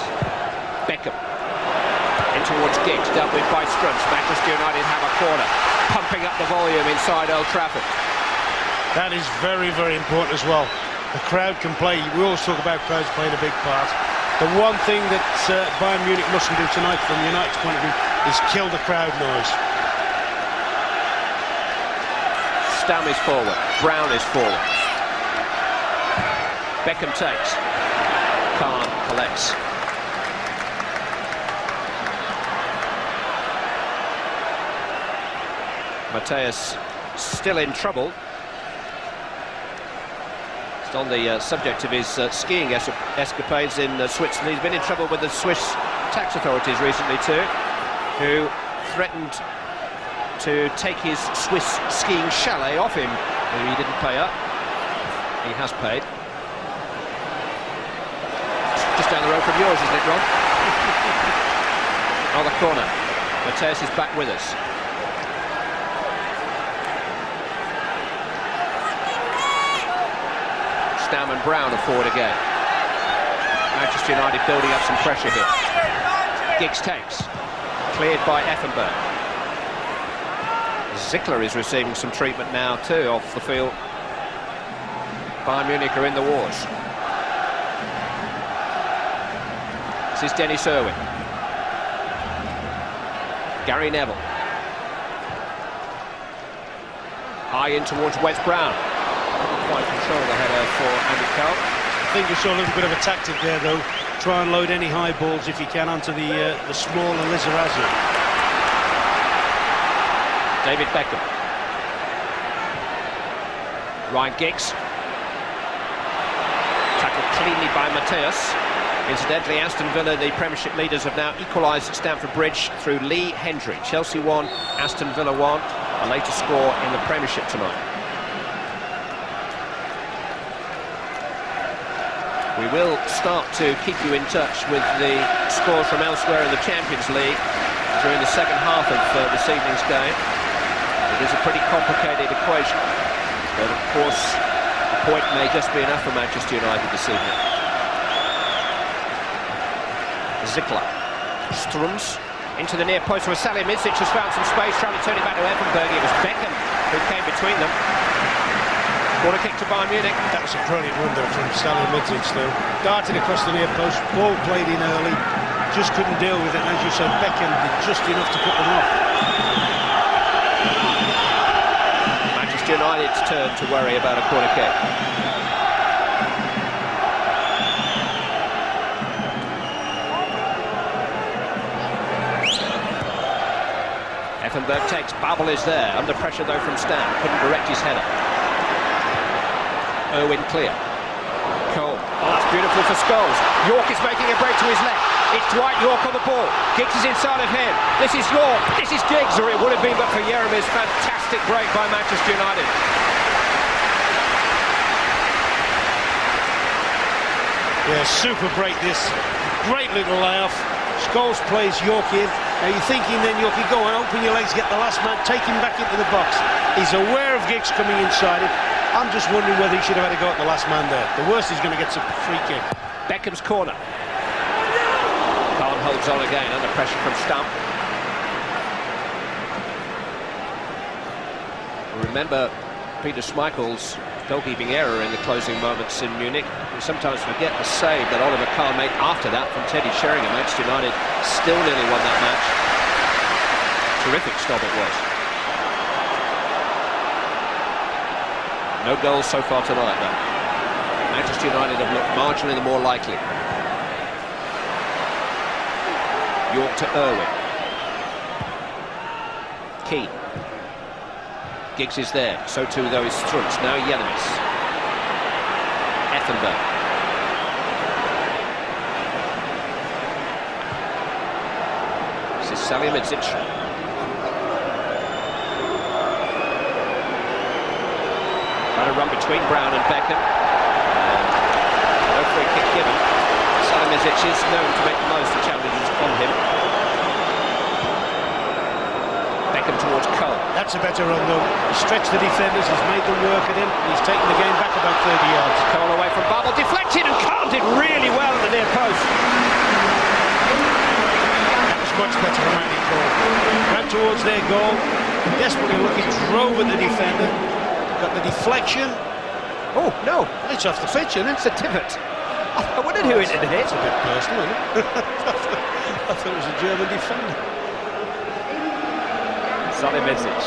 Beckham. In towards Giggs, dealt with by Strums. Manchester United have a corner, pumping up the volume inside Old Trafford. That is very, very important as well. The crowd can play. We always talk about crowds playing a big part. The one thing that Bayern Munich mustn't do tonight from United's point of view is kill the crowd noise. Stam is forward, Brown is forward. Beckham takes. Khan collects. Matthäus still in trouble. Just on the subject of his skiing escapades in Switzerland, he's been in trouble with the Swiss tax authorities recently too, who threatened to take his Swiss skiing chalet off him. He didn't pay up. He has paid. Just down the road from yours, isn't it, Ron? Oh, the corner. Matthäus is back with us. Stam and Brown are forward again. Manchester United building up some pressure here. Giggs takes. Cleared by Effenberg. Zickler is receiving some treatment now too off the field. Bayern Munich are in the wars. This is Dennis Irwin. Gary Neville. High in towards Wes Brown. Quite control the header for Andy Cole. I think you saw a little bit of a tactic there though. Try and load any high balls if you can onto the small Lizarazu. David Beckham. Ryan Giggs. Tackled cleanly by Matthäus. Incidentally, Aston Villa, the Premiership leaders, have now equalised at Stamford Bridge through Lee Hendry. Chelsea 1, Aston Villa 1. A later score in the Premiership tonight. We will start to keep you in touch with the scores from elsewhere in the Champions League during the second half of this evening's game. It is a pretty complicated equation, but of course a point may just be enough for Manchester United this evening. Zickler, Strums into the near post where Salihamidzic has found some space, trying to turn it back to Effenberg. It was Beckham who came between them. Corner kick to Bayern Munich. That was a brilliant run there from Salihamidzic though. Darted across the near post, ball played in early, just couldn't deal with it, and as you said, Beckham did just enough to put them off. Manchester United's turn to worry about a corner kick. Effenberg takes, Babel is there, under pressure though from Stam, couldn't direct his header. Irwin clear. Cole, oh that's beautiful for Scholes. York is making a break to his left. It's Dwight York on the ball. Giggs is inside of him. This is York, this is Giggs, or it would have been but for Jeremy's fantastic break by Manchester United. Yeah, super break this. Great little layoff. Scholes plays York in. Now you're thinking then York, you go and open your legs, get the last man, take him back into the box. He's aware of Giggs coming inside him. I'm just wondering whether he should have had a go at the last man there. The worst he's going to get is a free kick. Beckham's corner. Khan holds on again under pressure from Stump. Remember Peter Schmeichel's goalkeeping error in the closing moments in Munich. We sometimes forget the save that Oliver Kahn made after that from Teddy Sheringham. Manchester United still nearly won that match. Terrific stop it was. No goals so far tonight, though. Manchester United have looked marginally the more likely. York to Irwin. Keane. Giggs is there, so too though is Strunz. Now Yelemis. Effenberg. This is Salihamidzic. A run between Brown and Beckham. No free kick given. Salihamidzic is known to make the most of challenges on him. Beckham towards Cole. That's a better run though. He's stretched the defenders, he's made them work at him, and he's taken the game back about 30 yards. Cole away from Babel, deflected, and Cole did really well at the near post. That was much better from Andy Cole. Ran towards their goal, desperately looking, drove at the defender. Got the deflection. Oh, no. It's off the pitch, isn't it? It's a divot. I wondered who it had hit. It's a bit personal, isn't it? I thought it was a German defender. Salihamidzic.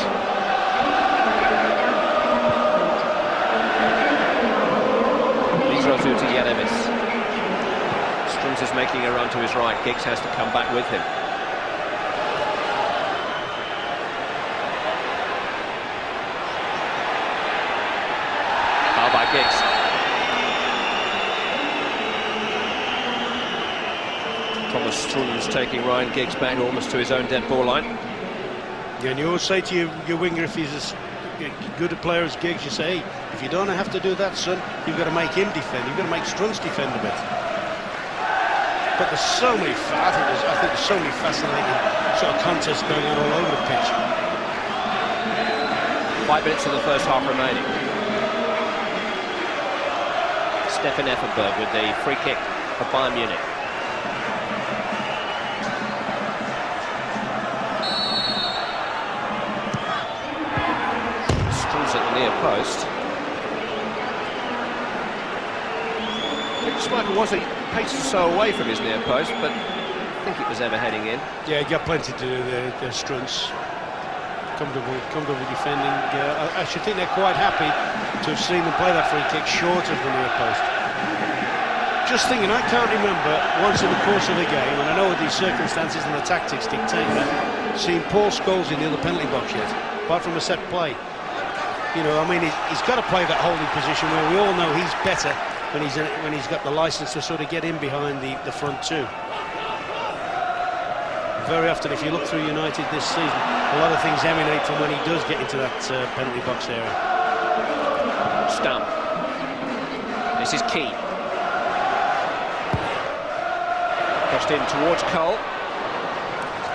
Through to Yelemis. Strunz is making a run to his right. Giggs has to come back with him. Foul by Giggs. Thomas Strunz taking Ryan Giggs back almost to his own dead ball line. Yeah, and you always say to your winger, if he's as good a player as Giggs, you say, hey, if you don't have to do that, son, you've got to make him defend. You've got to make Strunz defend a bit. But there's so many, I think there's so many fascinating sort of contests going on all over the pitch. 5 minutes of the first half remaining. Stefan Effenberg with the free kick for Bayern Munich. Strunz at the near post. Schmeichel was a pace or so away from his near post, but I think it was ever heading in. Yeah, he got plenty to do there, Strunz. Comfortable defending. I should think they're quite happy to have seen them play that free kick short of the near post. Just thinking, I can't remember once in the course of the game, and I know these circumstances and the tactics dictate that, seeing Paul Scholes in the other penalty box yet, apart from a set play. You know, I mean, he's got to play that holding position where we all know he's better when he's got the license to sort of get in behind the front two. Very often, if you look through United this season, a lot of things emanate from when he does get into that penalty box area. Stump. This is Keane. Crossed in towards Cole.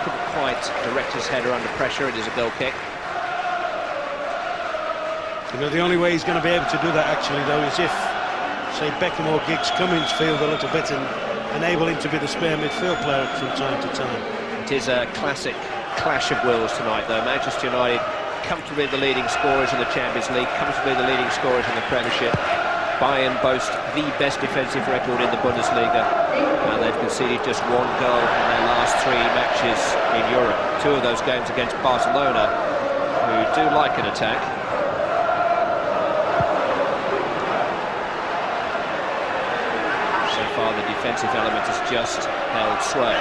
Couldn't quite direct his header under pressure. It is a goal kick. You know, the only way he's going to be able to do that, actually, though, is if, say, Beckham or Giggs come into field a little bit and enable him to be the spare midfield player from time to time. It is a classic clash of wills tonight, though. Manchester United comfortably the leading scorers in the Champions League, comfortably the leading scorers in the Premiership. Bayern boast the best defensive record in the Bundesliga, and they've conceded just one goal in their last 3 matches in Europe. 2 of those games against Barcelona, who do like an attack. So far, the defensive element has just held sway.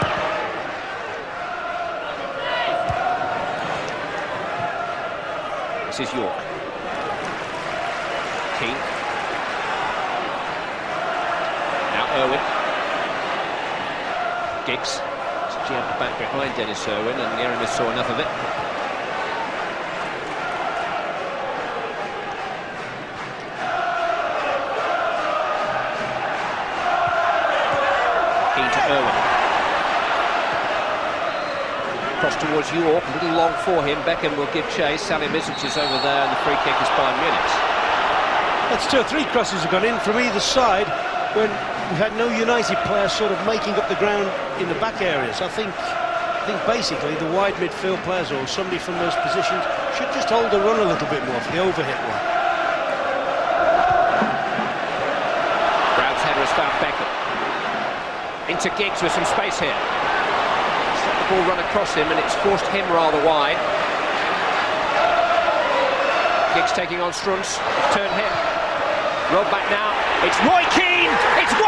This is York. Keane. Now Irwin. Giggs. Jabbed back behind Dennis Irwin, and Aramis saw enough of it. Keane to Irwin. Cross towards York, a little long for him. Beckham will give chase. Salihamidzic is over there, and the free kick is Bayern Munich. That's 2 or 3 crosses have gone in from either side when we've had no United players sort of making up the ground in the back areas. I think basically the wide midfield players or somebody from those positions should just hold the run a little bit more for the overhit one. Brown's header has found Beckham. Into Giggs with some space here. Ball run across him, and it's forced him rather wide. Giggs taking on Struns, turn him. Rolled back now, it's Roy Keane! It's 1-0!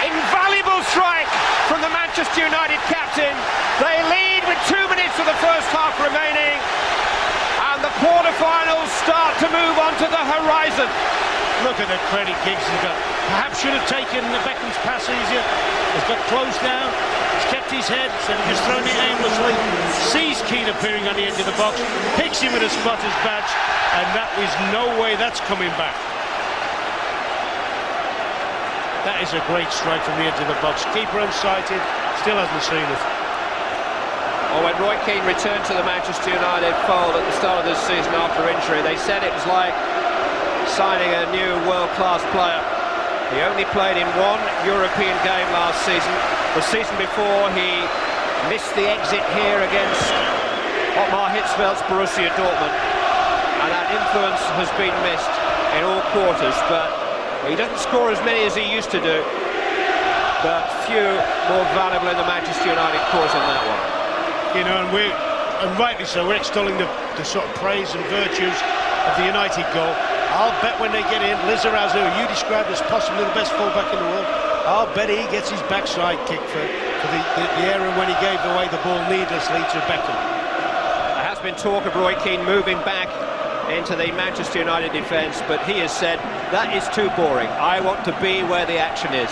Invaluable strike from the Manchester United captain. They lead with 2 minutes of the first half remaining, and the quarter-finals start to move onto the horizon. Look at the credit Giggs has got. Perhaps should have taken the Beckham's pass easier. He's got closed down. He's kept his head instead of just throwing it aimlessly. Sees Keane appearing on the edge of the box, picks him with a spotter's badge, and that is no way that's coming back. That is a great strike from the edge of the box. Keeper unsighted, still hasn't seen it. Well, when Roy Keane returned to the Manchester United fold at the start of this season after injury, they said it was like signing a new world-class player. He only played in 1 European game last season. The season before, he missed the exit here against Ottmar Hitzfeld's Borussia Dortmund, and that influence has been missed in all quarters. But he doesn't score as many as he used to do, but few more valuable in the Manchester United cause than that one. You know, and rightly so, we're extolling the sort of praise and virtues of the United goal. I'll bet when they get in, Lizarazu, who you described as possibly the best fullback in the world, I'll bet he gets his backside kick for the error when he gave away the ball needlessly to Beckham. There has been talk of Roy Keane moving back into the Manchester United defence, but he has said, that is too boring. I want to be where the action is.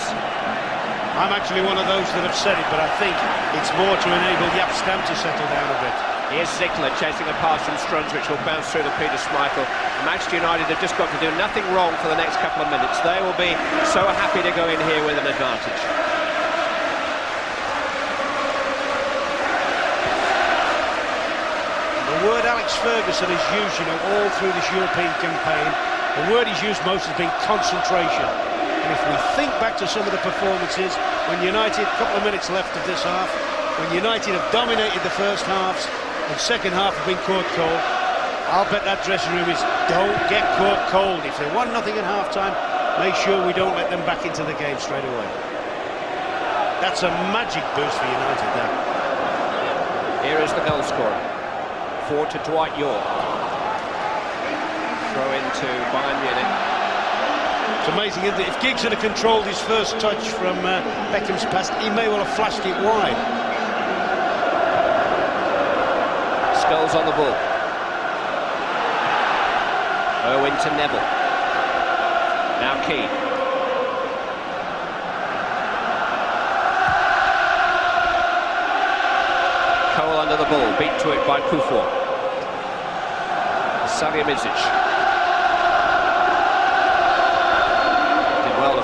I'm actually one of those that have said it, but I think it's more to enable Jaap Stam to settle down a bit. Here's Ziegler chasing a pass from Struns, which will bounce through to Peter Schmeichel. Manchester United have just got to do nothing wrong for the next couple of minutes. They will be so happy to go in here with an advantage. The word Alex Ferguson is used, you know, all through this European campaign. The word he's used most has been concentration. And if we think back to some of the performances, when United, a couple of minutes left of this half, when United have dominated the first halves, and second half have been caught cold, I'll bet that dressing room is don't get caught cold. If they want nothing at half-time, make sure we don't let them back into the game straight away. That's a magic boost for United there. Here is the goal scorer. Forward to Dwight York. Throw into Bayern Munich. It's amazing, isn't it? If Giggs had controlled his first touch from Beckham's pass, he may well have flashed it wide. Scholes on the ball. Irwin to Neville. Now Keane. Cole under the ball, beat to it by Kufor. Salihamidzic.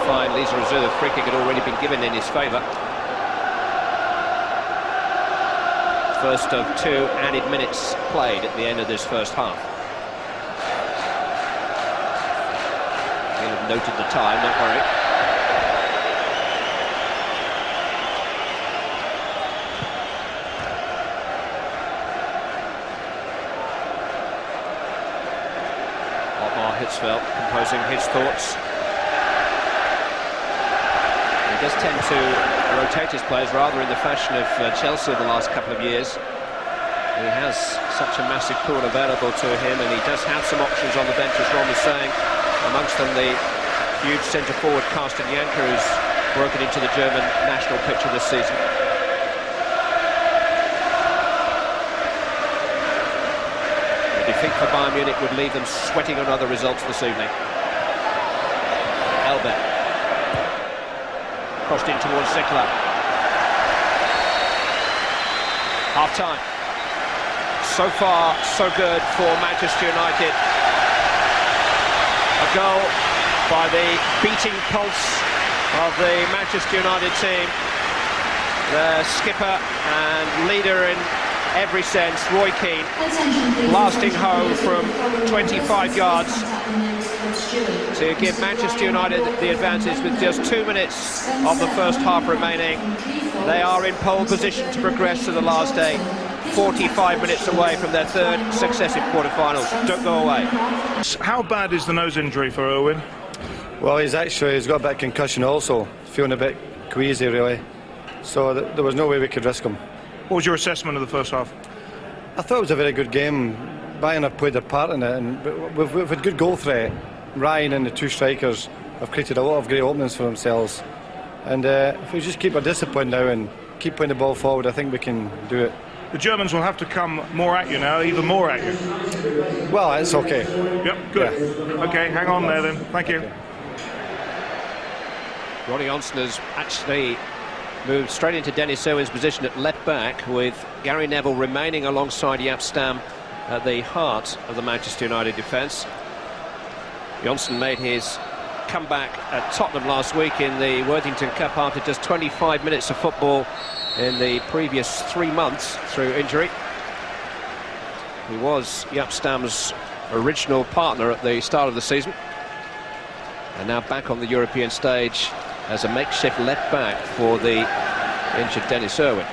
fine. Lisa Rizou, the free kick had already been given in his favour. First of 2 added minutes played at the end of this first half. You'll have noted the time, don't worry. Hitzfeld composing his thoughts. He does tend to rotate his players rather in the fashion of Chelsea the last couple of years. He has such a massive pool available to him, and he does have some options on the bench, as Ron was saying. Amongst them, the huge centre-forward Carsten Janker, who's broken into the German national picture this season. Defeat for Bayern Munich would leave them sweating on other results this evening. Elbe crossed in towards Zickler. Half time. So far, so good for Manchester United. A goal by the beating pulse of the Manchester United team. The skipper and leader in every sense, Roy Keane, blasting home from 25 yards to give Manchester United the advantage with just 2 minutes of the first half remaining. They are in pole position to progress to the last day, 45 minutes away from their third successive quarter-finals. Don't go away. How bad is the nose injury for Owen? Well, he's got a bit of concussion also, feeling a bit queasy really, so there was no way we could risk him. What was your assessment of the first half? I thought it was a very good game. Bayern have played their part in it, and we've had good goal threat. Ryan and the two strikers have created a lot of great openings for themselves, and if we just keep our discipline now and keep putting the ball forward, I think we can do it. The Germans will have to come more at you now, even more at you. Well, it's okay. Yep, good. Yeah. Okay, hang on there then. Thank you. Ronnie Johnson has actually moved straight into Dennis Irwin's position at left back, with Gary Neville remaining alongside Jaap Stam at the heart of the Manchester United defence. Johnson made his comeback at Tottenham last week in the Worthington Cup after just 25 minutes of football in the previous 3 months through injury. He was Jaap Stam's original partner at the start of the season, and now back on the European stage as a makeshift left back for the injured Dennis Irwin.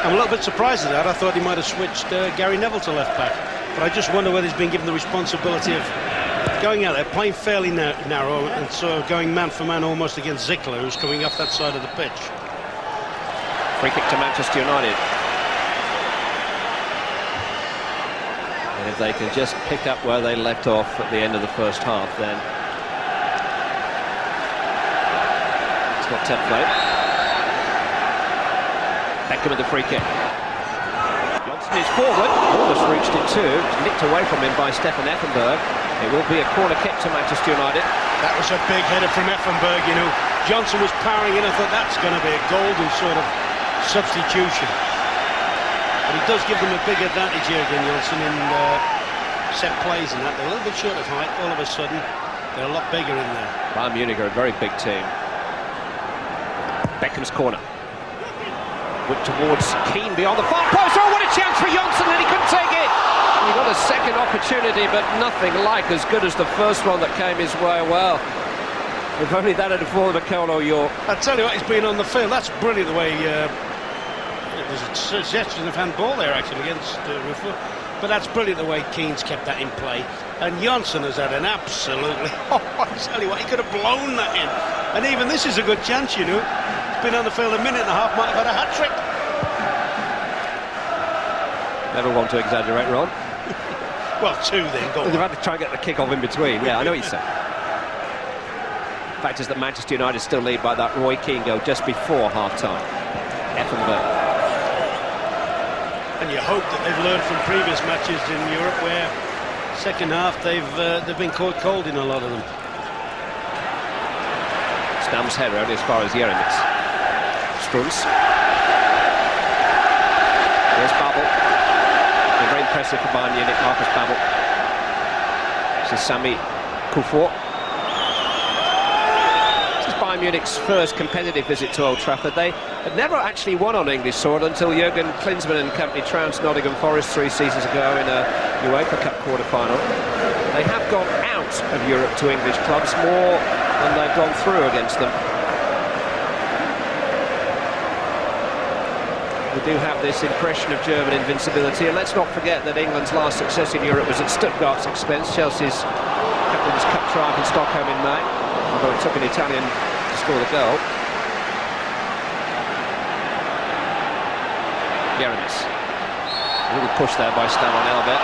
I'm a little bit surprised at that. I thought he might have switched Gary Neville to left back, but I just wonder whether he's been given the responsibility of going out there, playing fairly narrow, and sort of going man for man almost against Zickler, who's coming off that side of the pitch. Free kick to Manchester United. And if they can just pick up where they left off at the end of the first half, then it's not template. Beckham with the free kick. Johnson is forward, almost reached it too. Nicked away from him by Stefan Effenberg. It will be a corner kick to Manchester United. That was a big header from Effenberg, you know. Johnson was powering in. I thought that's going to be a golden sort of substitution. But he does give them a big advantage here again, Johnson, in set plays and that. They're a little bit short of height. All of a sudden, they're a lot bigger in there. Bayern Munich are a very big team. Beckham's corner. Whipped towards Keane beyond the far post. Oh, what a chance for Johnson, and he couldn't take it. He got a second opportunity, but nothing like as good as the first one that came his way. Well, if only that had fallen to Cole or York. I tell you what, he's been on the field. That's brilliant the way there's a suggestion of handball there actually against Ruffo, but that's brilliant the way Keane's kept that in play. And Johnson has had an absolutely, I tell you what, he could have blown that in. And even this is a good chance, you know. He's been on the field a minute and a half, might have had a hat-trick. Never want to exaggerate, Ron. Well, two then, go on. They've had to try and get the kick off in between. Yeah, I know what you're saying. The fact is that Manchester United still lead by that Roy Keane goal just before half-time. Effenberg. And you hope that they've learned from previous matches in Europe where second half they've been caught cold in a lot of them. Stam's header only as far as Jeremits. Struns. There's Babel. Very impressive for Bayern Munich, Marcus Babel. This is Sami Kufur. This is Bayern Bayern Munich's first competitive visit to Old Trafford. They had never actually won on English soil until Jurgen Klinsmann and company trounced Nottingham Forest 3 seasons ago in a UEFA Cup quarter-final. They have gone out of Europe to English clubs more than they've gone through against them. We do have this impression of German invincibility, and let's not forget that England's last success in Europe was at Stuttgart's expense. Chelsea's Captain's Cup triumph in Stockholm in May, although it took an Italian to score the goal. Jeremis. A little push there by Stefan Elbert.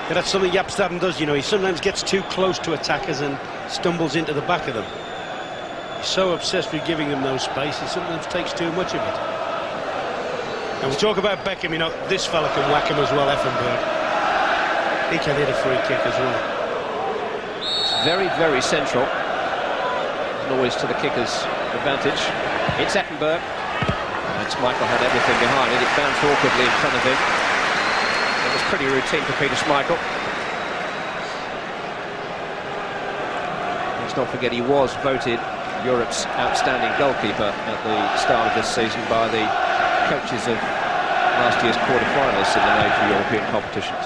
Yeah, that's something Jaap Stam does, you know. He sometimes gets too close to attackers and stumbles into the back of them. He's so obsessed with giving them no space, he sometimes takes too much of it. And we talk about Beckham, you know, this fella can whack him as well, Effenberg. He can hit a free kick as well. It's very, very central. Always to the kicker's advantage. It's Effenberg. And Schmeichel had everything behind it. It bounced awkwardly in front of him. It was pretty routine for Peter Schmeichel. Let's not forget he was voted Europe's outstanding goalkeeper at the start of this season by the coaches of last year's quarter-finalists in the major European competitions.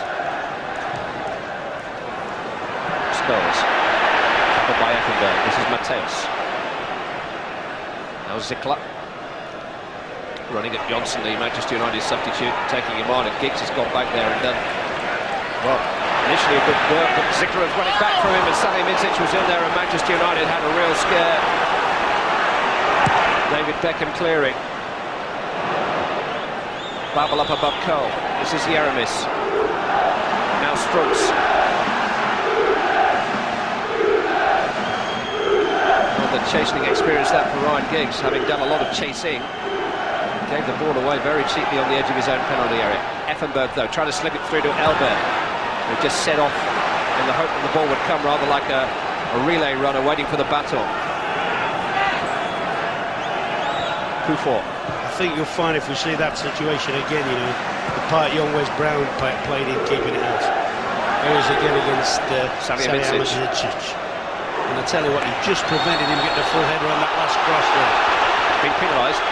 Scholes, tackled by Effenberg. This is Matthäus. Now Zickler. Running at Johnson, the Manchester United substitute, taking him on, and Giggs has got back there and done, well, initially a good work, but Zickler has run it back from him, and Sally Mincic was in there, and Manchester United had a real scare. David Beckham clearing. Babel up above Cole. This is Jeremis. Now Strunz. Well, the chastening experience that for Ryan Giggs, having done a lot of chasing. Gave the ball away very cheaply on the edge of his own penalty area. Effenberg, though, trying to slip it through to Elbert, who just set off in the hope that the ball would come, rather like a relay runner waiting for the baton. Kufur. I think you'll find if we see that situation again, you know, the part young Wes Brown played in keeping it out. Here's again against Salihamidzic. And I tell you what, he just prevented him getting a full header on that last cross there. Been penalised.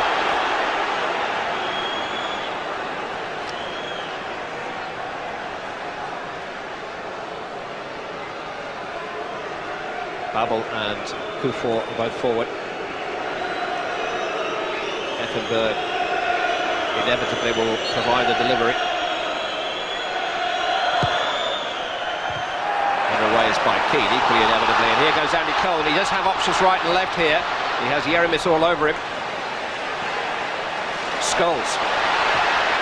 Babel and Kufur are both forward. Effenberg inevitably will provide the delivery. And away is by Keane, equally inevitably. And here goes Andy Cole, and he does have options right and left here. He has Jeremis all over him. Scholes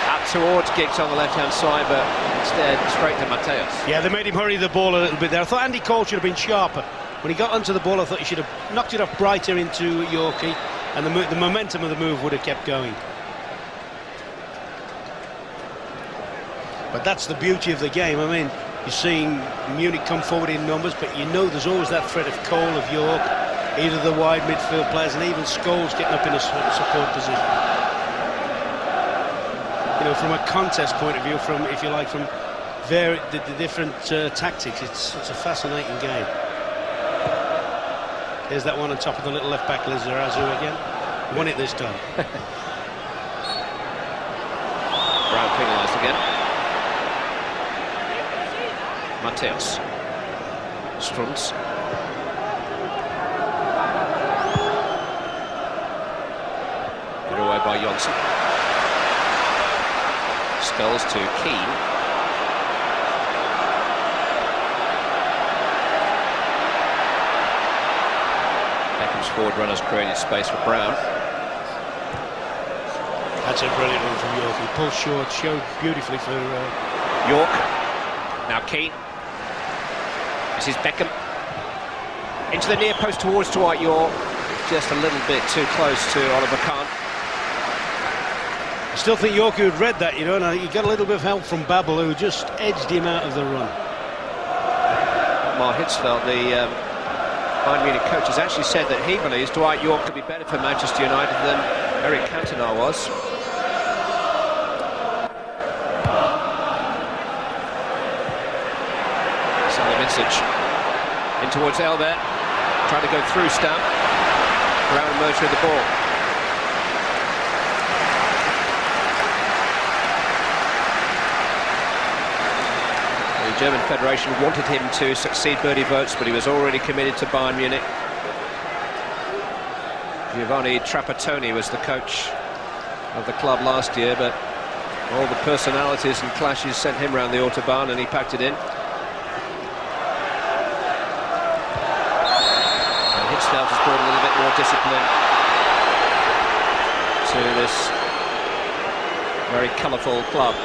out towards Giggs on the left-hand side, but instead straight to Matthäus. Yeah, they made him hurry the ball a little bit there. I thought Andy Cole should have been sharper. When he got onto the ball, I thought he should have knocked it off brighter into Yorkie, and the momentum of the move would have kept going. But that's the beauty of the game. I mean, you're seeing Munich come forward in numbers, but you know there's always that threat of Cole, of York, either the wide midfield players, and even Scholes getting up in a support position. You know, from a contest point of view, from, if you like, from the different tactics, it's a fascinating game. Here's that one on top of the little left-back Lizarazu again. Won it this time. Brown penalised again. Matthäus. Strunz. Put away by Johnson. Scholes to Keane. Forward runners created space for Brown. That's a brilliant one from York. He pulled short, showed beautifully for York. Now Keane. This is Beckham. Into the near post towards Dwight York. Just a little bit too close to Oliver Kahn. I still think Yorkie had read that, you know, and he got a little bit of help from Babel, who just edged him out of the run. Mark Hitzfeld, the Bayern Munich coach, has actually said that he believes Dwight York could be better for Manchester United than Eric Cantona was. Salihamidzic in towards Elbert. Trying to go through Stam. Ground motion of the ball. The German Federation wanted him to succeed Bertie Vogts, but he was already committed to Bayern Munich. Giovanni Trapattoni was the coach of the club last year, but all the personalities and clashes sent him round the Autobahn, and he packed it in. And Hitzfeld has brought a little bit more discipline to this very colourful club.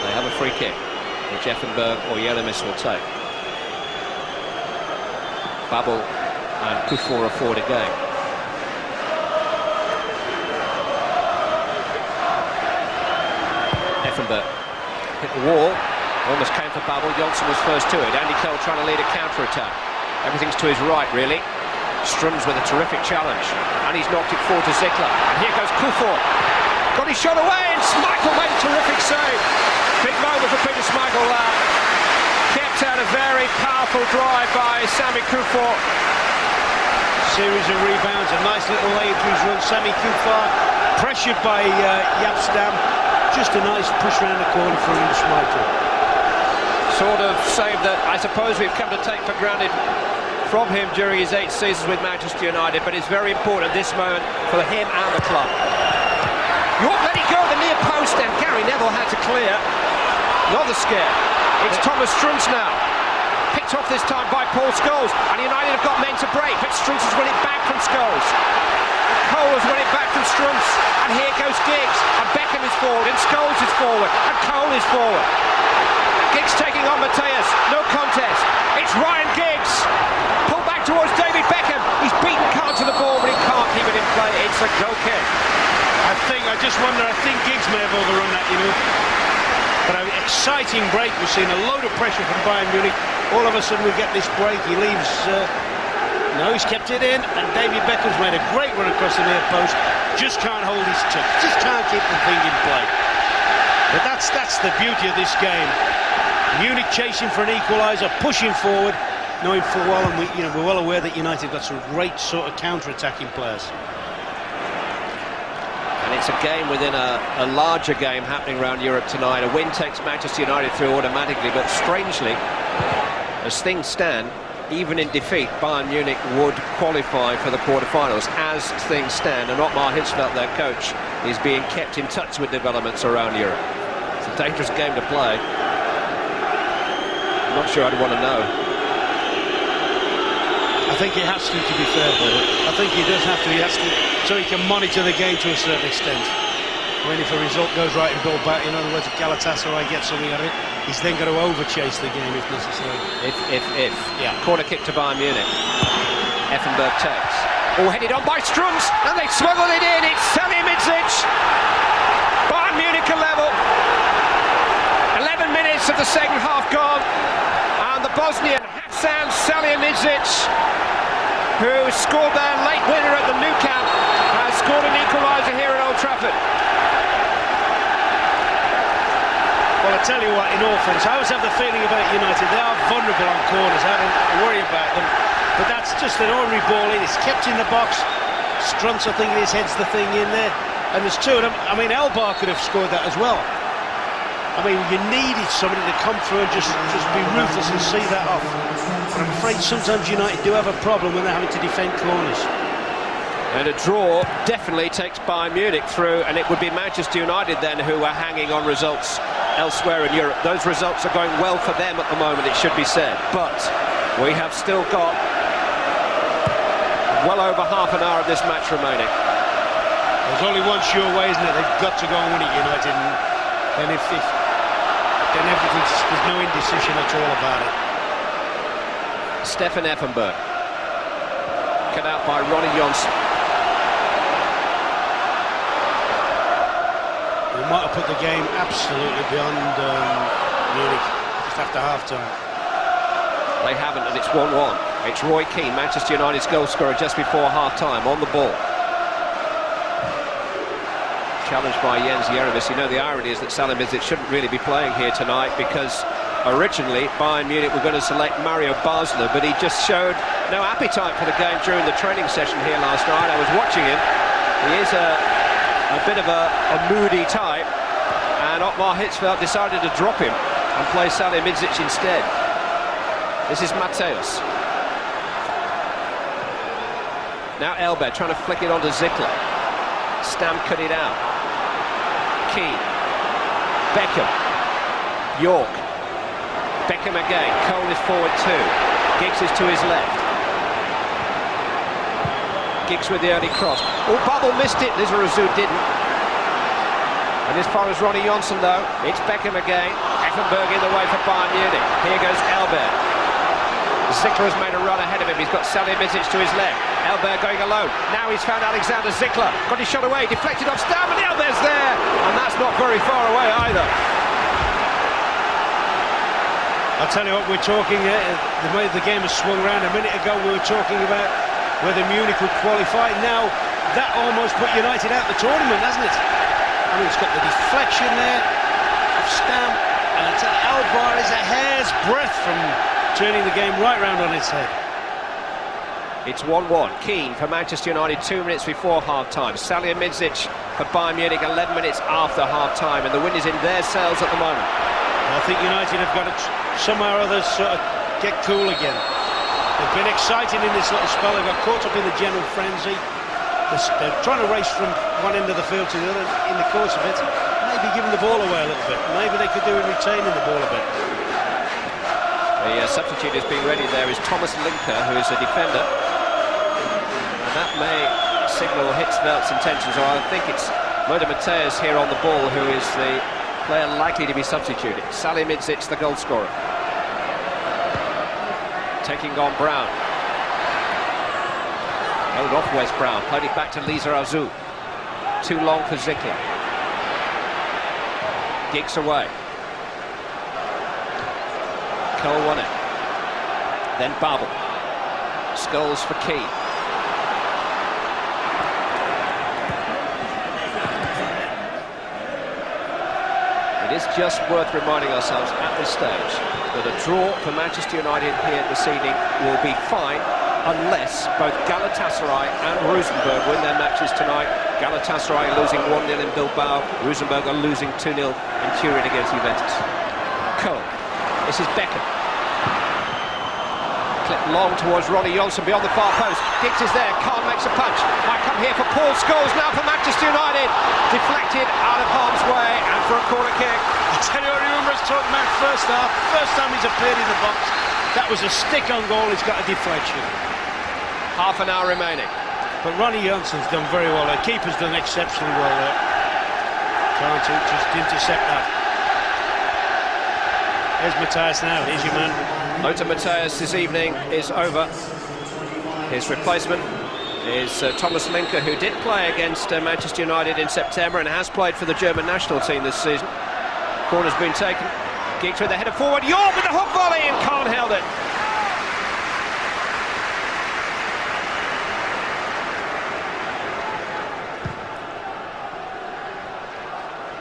They have a free kick, which Effenberg or Yelemis will take. Babel and Kufur are forward again. Effenberg hit the wall, almost came for Babel. Johnson was first to it. Andy Cole trying to lead a counter-attack. Everything's to his right, really. Strums with a terrific challenge, and he's knocked it forward to Zickler. And here goes Kufur. Got his shot away, and Schmeichel made a terrific save. Big moment for Peter Schmeichel. Kept out a very powerful drive by Sami Kufur. Series of rebounds, a nice little lay into his run. Sami Kufur pressured by Jaap Stam. Just a nice push around the corner from Schmeichel. Sort of save that I suppose we've come to take for granted from him during his 8 seasons with Manchester United, but it's very important at this moment for him and the club. York let it go at the near post, and Gary Neville had to clear. Not the scare. It's Thomas Strunz now. Picked off this time by Paul Scholes, and United have got men to break, but Strunz has won it back from Scholes. Cole has won it back from Strunz, and here goes Giggs, and Beckham is forward, and Scholes is forward, and Cole is forward. Giggs taking on Mateus, no contest. It's Ryan Giggs. Pulled back towards David Beckham. He's beaten Khan to the ball, but he can't keep it in play. It's a goal kick. I just wonder, I think Giggs may have overrun that, you know. But an exciting break. We've seen a load of pressure from Bayern Munich. All of a sudden we get this break. He leaves. No, he's kept it in, and David Beckham's made a great run across the near post. Just can't hold his touch. Just can't keep the thing in play. But that's the beauty of this game. Munich chasing for an equaliser, pushing forward, knowing full well, and we're well aware that United got some great sort of counter-attacking players. And it's a game within a larger game happening around Europe tonight. A win takes Manchester United through automatically, but strangely, as things stand, even in defeat, Bayern Munich would qualify for the quarter-finals as things stand, and Ottmar Hitzfeld, their coach, is being kept in touch with developments around Europe. It's a dangerous game to play. I'm not sure I'd want to know. I think he has to be fair. I think he does have to. He has to, so he can monitor the game to a certain extent. When if a result goes right in Bilbao, in other words, if Galatasaray gets something out of it, he's then got to over-chase the game if necessary. If. Yeah. Corner kick to Bayern Munich. Effenberg takes. All headed on by Strunz, and they smuggled it in. It's Salihamidzic. Bayern Munich are level. 11 minutes of the second half gone, and the Bosnian Hasan Salihamidzic, who scored their late winner at the Nou Camp, has scored an equaliser here at Old Trafford. Well, I tell you what, in all fairness, I always have the feeling about United, they are vulnerable on corners. I don't worry about them, but that's just an ordinary ball in. It's kept in the box. Strunz, I think, his head's the thing in there, and there's two of them. I mean, Elbar could have scored that as well. I mean, you needed somebody to come through and just be ruthless and see that off. But I'm afraid sometimes United do have a problem when they're having to defend corners. And a draw definitely takes Bayern Munich through, and it would be Manchester United then who are hanging on results elsewhere in Europe. Those results are going well for them at the moment, it should be said. But we have still got well over half an hour of this match remaining. There's only one sure way, isn't it? They've got to go and win it, United. And then everything's, there's no indecision at all about it. Stefan Effenberg, cut out by Ronnie Johnson. We might have put the game absolutely beyond Munich just after half-time. They haven't, and it's 1-1. It's Roy Keane, Manchester United's goal scorer, just before half-time, on the ball. Challenged by Jens Jeremis. You know, the irony is that Salihamidzic shouldn't really be playing here tonight because Originally, Bayern Munich were going to select Mario Basler, but he just showed no appetite for the game during the training session here last night. I was watching him. He is a bit of a moody type, and Otmar Hitzfeld decided to drop him and play Salihamidzic instead. This is Mateus. Now Elber trying to flick it onto Zickler. Stam cut it out. Keane. Beckham. York. Beckham again. Cole is forward too. Giggs is to his left. Giggs with the early cross. Oh, Bubble missed it. Lizarazu didn't. And as far as Ronnie Johnson though, it's Beckham again. Effenberg in the way for Bayern Munich. Here goes Elber. Zickler has made a run ahead of him. He's got Salihamidzic to his left. Elber going alone. Now he's found Alexander Zickler. Got his shot away. Deflected off Stam, and Elber's there. And that's not very far away either. I'll tell you what, we're talking, the way the game has swung around. A minute ago we were talking about whether Munich would qualify. Now that almost put United out the tournament, hasn't it? I mean, it's got the deflection there of Stam, and I tell you, Elber is a hair's breadth from turning the game right round on its head. It's 1-1. Keane for Manchester United 2 minutes before half-time. Salihamidzic for Bayern Munich 11 minutes after half-time, and the wind is in their sails at the moment. I think United have got to somehow or other sort of get cool again. They've been exciting in this little spell. They got caught up in the general frenzy. They're trying to race from one end of the field to the other in the course of it. Maybe giving the ball away a little bit. Maybe they could do with retaining the ball a bit. The substitute is being ready there is Thomas Linker, who is a defender. And that may signal Hitzfeldt's intentions, or I think it's Moder Mateus here on the ball who is the player likely to be substituted. Salihamidzic, the goal scorer. Taking on Brown. Held off Wes Brown, played it back to Lizarazu. Too long for Zickler. Giggs away. Cole won it. Then Babel. Scholes for Keane. It is just worth reminding ourselves at this stage that a draw for Manchester United here this evening will be fine unless both Galatasaray and Rosenborg win their matches tonight. Galatasaray are losing 1-0 in Bilbao. Rosenborg are losing 2-0 in Turin against Juventus. Cole. This is Beckham. Clipped long towards Ronnie Johnson beyond the far post. Giggs is there. Khan makes a punch. Might come here for Paul Scholes now for Manchester United. Deflected out of harm's way and for a corner kick. I tell you what, Rumour's talking about first half. First time he's appeared in the box. That was a stick on goal. He's got a deflection. Half an hour remaining. But Ronnie Johnson's done very well. The keeper's done exceptionally well there. Trying to just intercept that. Here's Mateus now. Here's your man. Lothar Matthäus this evening is over. His replacement is Thomas Linker, who did play against Manchester United in September and has played for the German national team this season. Corner's been taken. Giggs with the header forward. York with the hook volley, and Khan held it.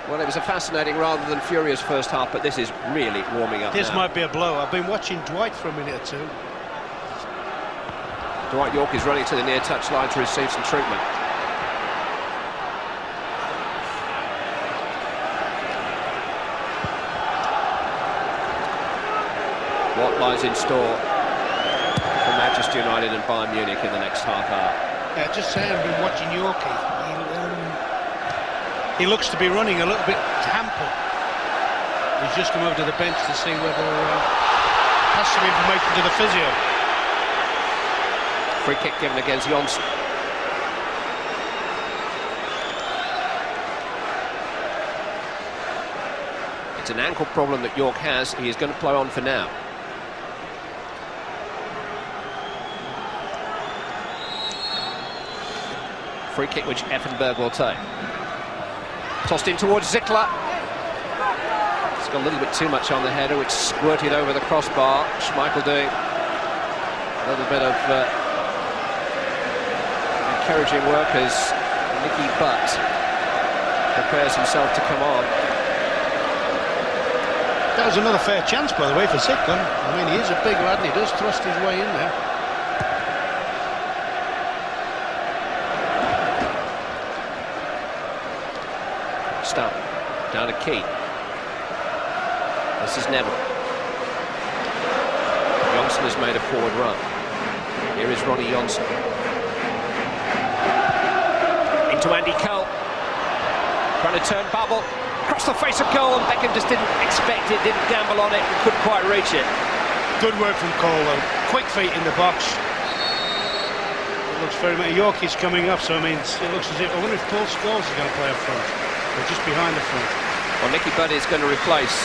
Well, it was a fascinating rather than furious first half, but this is really warming up This now. might be a blow. I've been watching Dwight for a minute or two. Dwight York is running to the near touchline to receive some treatment. What lies in store for Manchester United and Bayern Munich in the next half hour? Yeah, just saying, I've been watching Yorkie. He looks to be running a little bit hampered. He's just come over to the bench to see whether pass some information to the physio. Free kick given against Johnson. It's an ankle problem that York has. He is going to play on for now. Free kick which Effenberg will take. Tossed in towards Zickler. It's got a little bit too much on the header, which squirted over the crossbar. Schmeichel doing a little bit of encouraging work as Nicky Butt prepares himself to come on. That was another fair chance, by the way, for Sitcom. I mean, he is a big lad and he does thrust his way in there. Stop. Down to Key. This is Neville. Johnson has made a forward run. Here is Ronnie Johnson. Into Andy Cole. Trying to turn bubble. Across the face of goal, and Beckham just didn't expect it, didn't gamble on it, and couldn't quite reach it. Good work from Cole, though. Quick feet in the box. It looks very much. York is coming up, so I mean, it looks as if. I wonder if Paul Scholes is going to play up front. Or just behind the front. Well, Nicky Butt is going to replace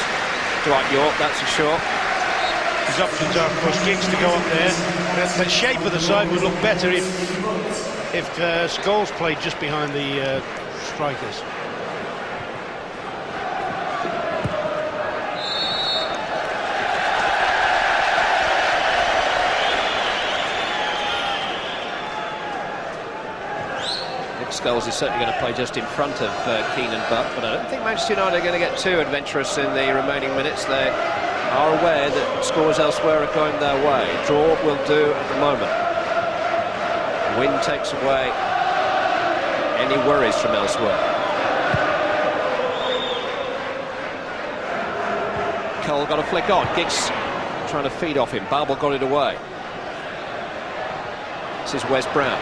Dwight York, that's for sure. His options are, of course, Giggs to go up there. The shape of the side would look better if Scholes played just behind the strikers. Scholes is certainly going to play just in front of Keane and Butt, but I don't think Manchester United are going to get too adventurous in the remaining minutes. They are aware that scores elsewhere are going their way. Draw will do at the moment. Win takes away any worries from elsewhere. Cole got a flick on. Giggs trying to feed off him. Barble got it away. This is Wes Brown.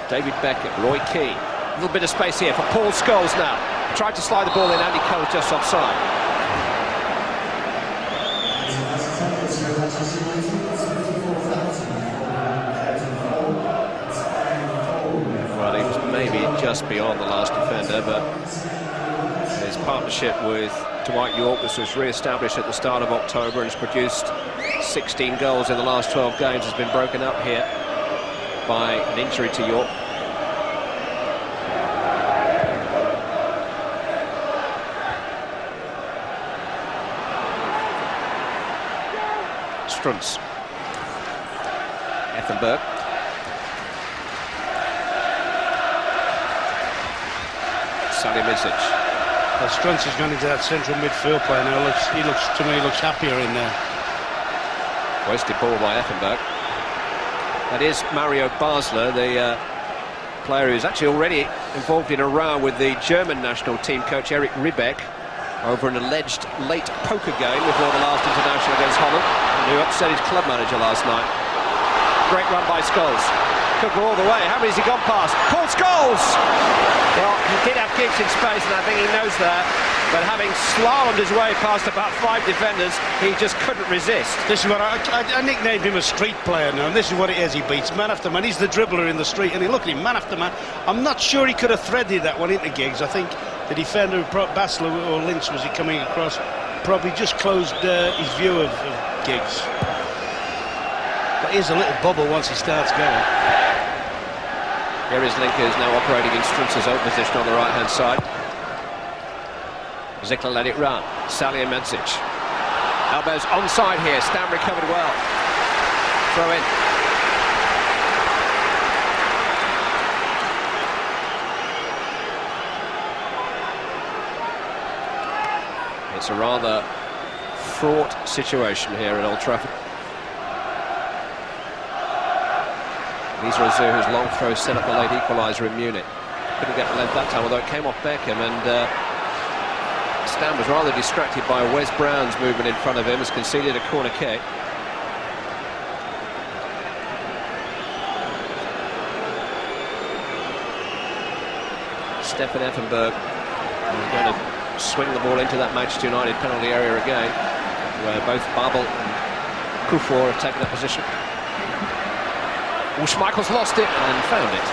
David Beckham, Roy Keane. A little bit of space here for Paul Scholes now. Tried to slide the ball in, Andy Cole just offside. Well, he was maybe just beyond the last defender, but his partnership with Dwight York, which was re-established at the start of October and has produced 16 goals in the last 12 games, has been broken up here by an injury to York. Strunz. Effenberg. Salihamidzic. Well, Strunz has gone into that central midfield play now. He looks happier in there. Wasted ball by Effenberg. That is Mario Basler, the player who's actually already involved in a row with the German national team coach Eric Ribbeck over an alleged late poker game before the last international against Holland, who upset his club manager last night. Great run by Scholes. Could go all the way. How many has he gone past? Paul Scholes! Well, he did have Giggs in space, and I think he knows that. But having slalomed his way past about 5 defenders, he just couldn't resist. This is what I nicknamed him a street player now, and this is what it is. He beats man after man. He's the dribbler in the street, and look at him, man after man. I'm not sure he could have threaded that one into Giggs. I think the defender, Basler or Lynch, was he coming across, probably just closed his view of Giggs. But here's a little bubble once he starts going. Here is Linker, who's now operating in Strunz's own position on the right-hand side. Zickler let it run. Salihamidzic. Elbows onside here. Stam recovered well. Throw in. It's a rather fraught situation here at Old Trafford. Lisa Azu, whose long throw set up the late equaliser in Munich. Couldn't get the length that time, although it came off Beckham, and Stam was rather distracted by Wes Brown's movement in front of him, has conceded a corner kick. Stefan Effenberg is going to swing the ball into that Manchester United penalty area again, where both Babel and Kufor have taken that position. Schmeichel's lost it and found it.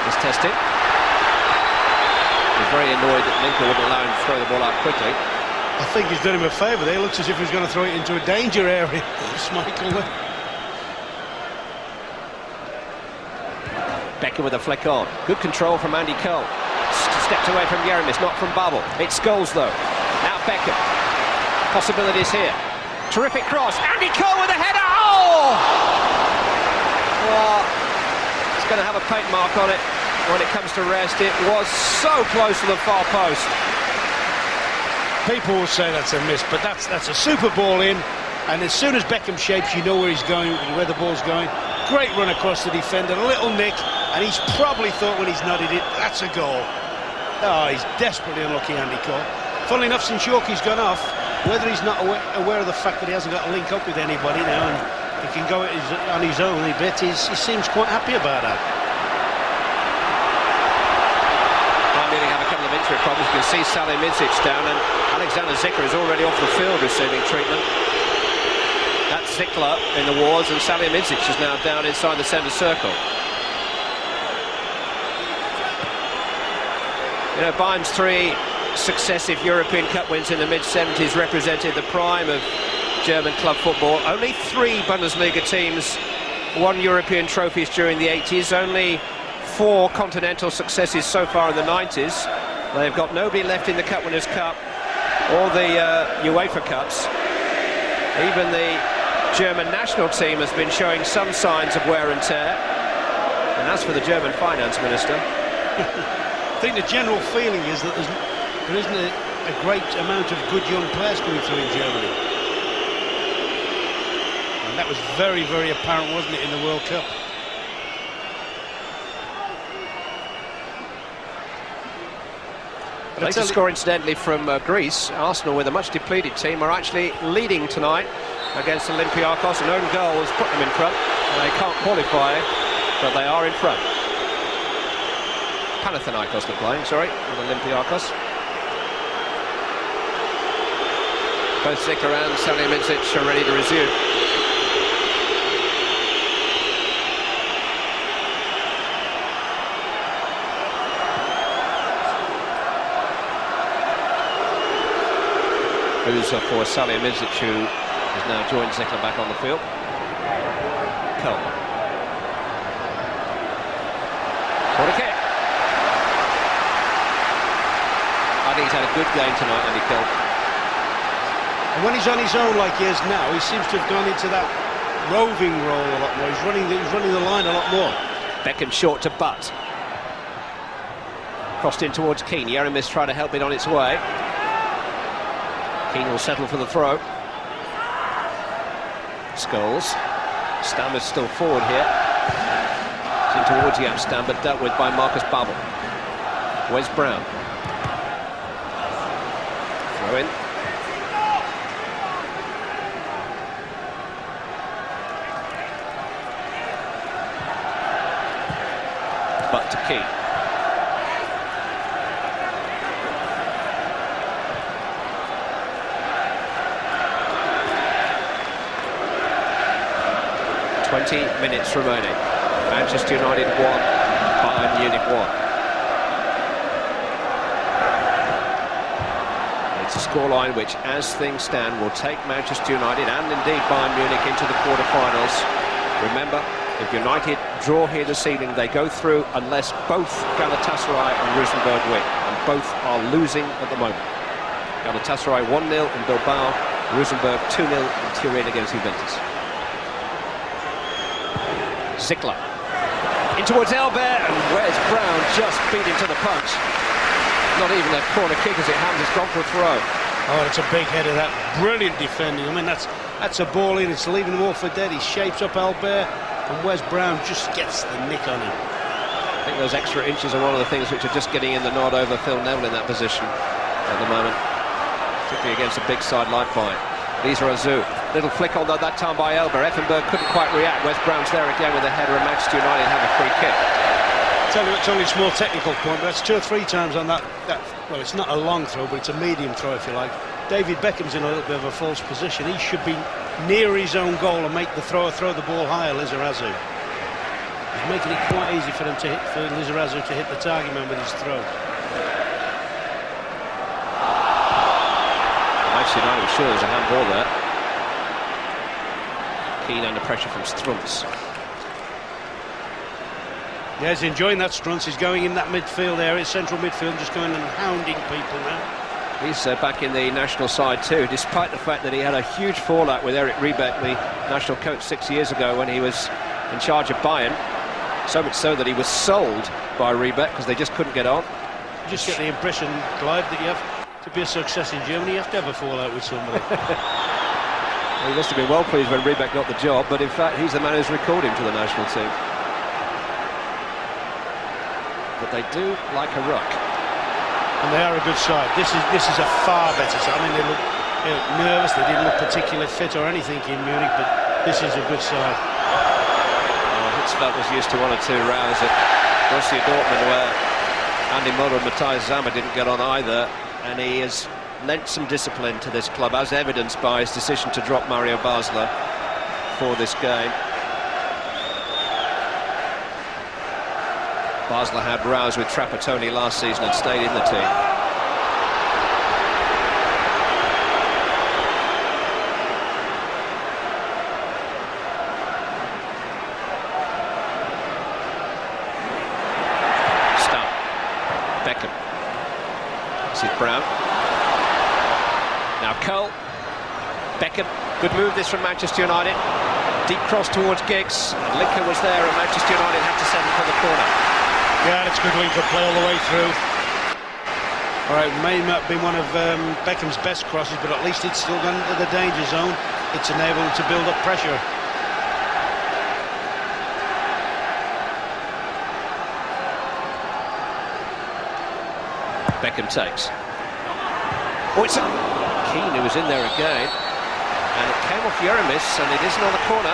Just testing. He's very annoyed that Linker wouldn't allow him to throw the ball out quickly. I think he's done him a favour there. It looks as if he's going to throw it into a danger area. Schmeichel. Beckham with a flick on. Good control from Andy Cole. Stepped away from Yeremis, not from Babel. It's Scholes though. Now Beckham. Possibilities here. Terrific cross. Andy Cole with a header. Oh! Well, it's going to have a paint mark on it when it comes to rest. It was so close to the far post. people will say that's a miss, but that's a super ball in, and as soon as Beckham shapes, you know where he's going, where the ball's going. Great run across the defender, a little nick, and he's probably thought when he's nodded it, that's a goal. Oh, he's desperately unlucky, Andy Cole. Funnily enough, since Yorkie's gone off, whether he's not aware of the fact that he hasn't got to link up with anybody now and he can go on his own a bit, he seems quite happy about that. Bayern Munich have a couple of injury problems. You can see Salihamidzic down, and Alexander Zickler is already off the field receiving treatment. That's Zickler in the wards, and Salihamidzic is now down inside the centre circle. You know, Bayern's 3 successive European Cup wins in the mid-70s represented the prime of German club football. Only 3 Bundesliga teams won European trophies during the 80s. Only 4 continental successes so far in the 90s. They've got nobody left in the Cup Winners' Cup or the UEFA Cups. Even the German national team has been showing some signs of wear and tear. And as for the German finance minister... I think the general feeling is that there isn't a great amount of good young players coming through in Germany. And that was very, very apparent, wasn't it, in the World Cup? They to score incidentally from Greece. Arsenal, with a much depleted team, are actually leading tonight against Olympiacos. An own goal has put them in front. They can't qualify, but they are in front. Panathinaikos they're playing, sorry, with Olympiacos. Both Zickler and Salihamidzic are ready to resume. Who's for Salihamidzic, who has now joined Zickler back on the field. Cole. What a kick. I think he's had a good game tonight, Andy Cole. And when he's on his own like he is now, he seems to have gone into that roving role a lot more. He's running the line a lot more. Beckham short to Butt. Crossed in towards Keane. Yerimis trying to help it on its way. Keane will settle for the throw. Scholes. Stammer's still forward here. It's in towards Jan Stam, but dealt with by Marcus Babbel. Wes Brown. Throw in. Butt to Keane. Minutes remaining. Manchester United 1, Bayern Munich 1. It's a scoreline which, as things stand, will take Manchester United and indeed Bayern Munich into the quarter-finals. Remember, if United draw here this evening, they go through unless both Galatasaray and Rosenborg win, and both are losing at the moment. Galatasaray 1-0 in Bilbao, Rosenborg 2-0 in Turin against Juventus. Zickler in towards Elber, and Wes Brown just beat him to the punch. Not even a corner kick as it happens, it's gone for a throw. Oh, it's a big header, that. Brilliant defending. I mean, that's a ball in, it's leaving them all for dead. He shapes up Elber, and Wes Brown just gets the nick on him. I think those extra inches are one of the things which are just getting in the nod over Phil Neville in that position at the moment, particularly against a big side like Bayern. Lisa Azu, little flick on that time by Elber. Effenberg couldn't quite react. Wes Brown's there again with a header, and Manchester United have a free kick. I tell you, it's only a small technical point, but that's 2 or 3 times on that. Well, it's not a long throw, but it's a medium throw, if you like. David Beckham's in a little bit of a false position. He should be near his own goal and make the throw the ball higher, Lizarazu. He's making it quite easy for Lizarazu to hit the target man with his throw. United was sure there was a handball there. Keane under pressure from Strunz. Yeah, he's enjoying that. Strunz. He's going in that midfield area, central midfield, just going and hounding people now. He's back in the national side too, despite the fact that he had a huge fallout with Eric Riebeck, the national coach 6 years ago when he was in charge of Bayern. So much so that he was sold by Riebeck because they just couldn't get on. You just get the impression, Clive, that you have To be a success in Germany, you have to have a fallout with somebody. He must have been well pleased when Riebeck got the job, but in fact he's the man who's recalled him to the national team. But they do like a ruck. And they are a good side. This is a far better side. I mean, they look nervous, they didn't look particularly fit or anything in Munich, but this is a good side. Hitzfeld was used to 1 or 2 rows at Borussia Dortmund where Andy Muller and Matthias Sammer didn't get on either, and he has lent some discipline to this club, as evidenced by his decision to drop Mario Basler for this game. Basler had rows with Trapattoni last season and stayed in the team. Stubb. Beckham. This is Brown. Now Cole. Beckham. Good move this from Manchester United. Deep cross towards Giggs. Liga was there and Manchester United had to send him for the corner. Yeah, that's good link play all the way through. All right, may not be one of Beckham's best crosses, but at least it's still gone into the danger zone. It's enabled him to build up pressure. Beckham takes. Oh, it's Keane who was in there again. And it came off Yeramis, and it isn't on the corner.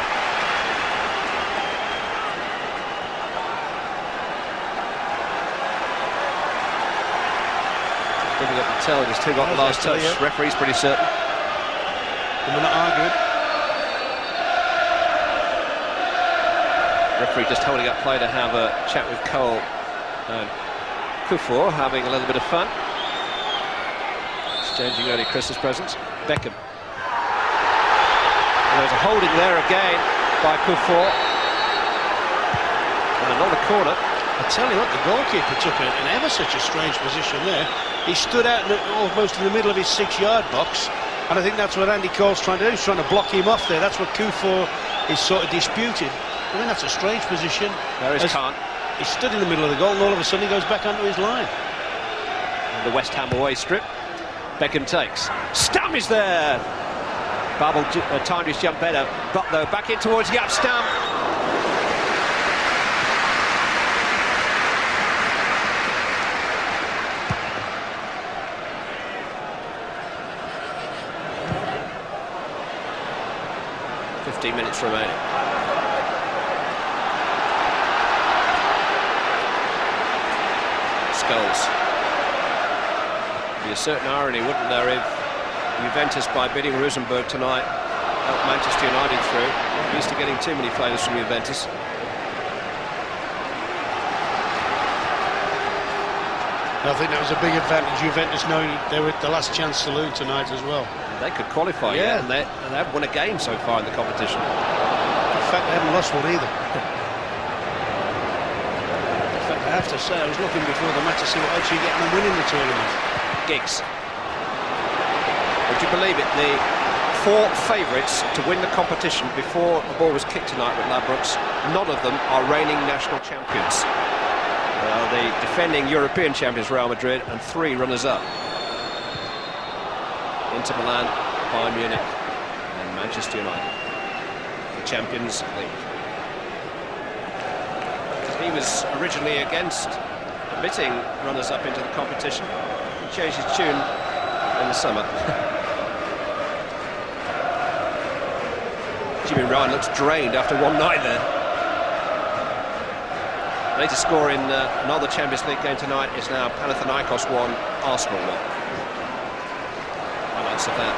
Difficult to tell just who got the last touch. Yeah. Referee's pretty certain. And we're not arguing. Referee just holding up play to have a chat with Cole and Kufur, having a little bit of fun. Exchanging early Christmas presents. Beckham. And there's a holding there again by Kufur. And another corner. I tell you what, the goalkeeper took an ever such a strange position there. He stood out almost in the middle of his 6-yard box, and I think that's what Andy Cole's trying to do. He's trying to block him off there. That's what Kufur is sort of disputed. I mean, that's a strange position. There is Khan. He stood in the middle of the goal, and all of a sudden he goes back onto his line. And the West Ham away strip. Beckham takes. Stam is there. Babel timed his jump better. But though back in towards Jaap Stam. Minutes remaining. Skulls. Be a certain irony, wouldn't there, if Juventus, by beating Rosenborg tonight, helped Manchester United through. Not used to getting too many favours from Juventus. I think that was a big advantage, Juventus knowing they were the last chance saloon tonight as well. They could qualify, yeah, and they haven't won a game so far in the competition. In fact, they haven't lost one either. In fact, I have to say, I was looking before the match to see what else you get them winning the tournament. Giggs. Would you believe it? The 4 favourites to win the competition before the ball was kicked tonight with Ladbrokes, none of them are reigning national champions. The defending European champions Real Madrid and 3 runners-up. Inter Milan, Bayern Munich and Manchester United. The Champions League. He was originally against admitting runners-up into the competition. He changed his tune in the summer. Jimmy Ryan looks drained after one night there. Latest score in another Champions League game tonight is now Panathinaikos 1, Arsenal 1. Highlights of that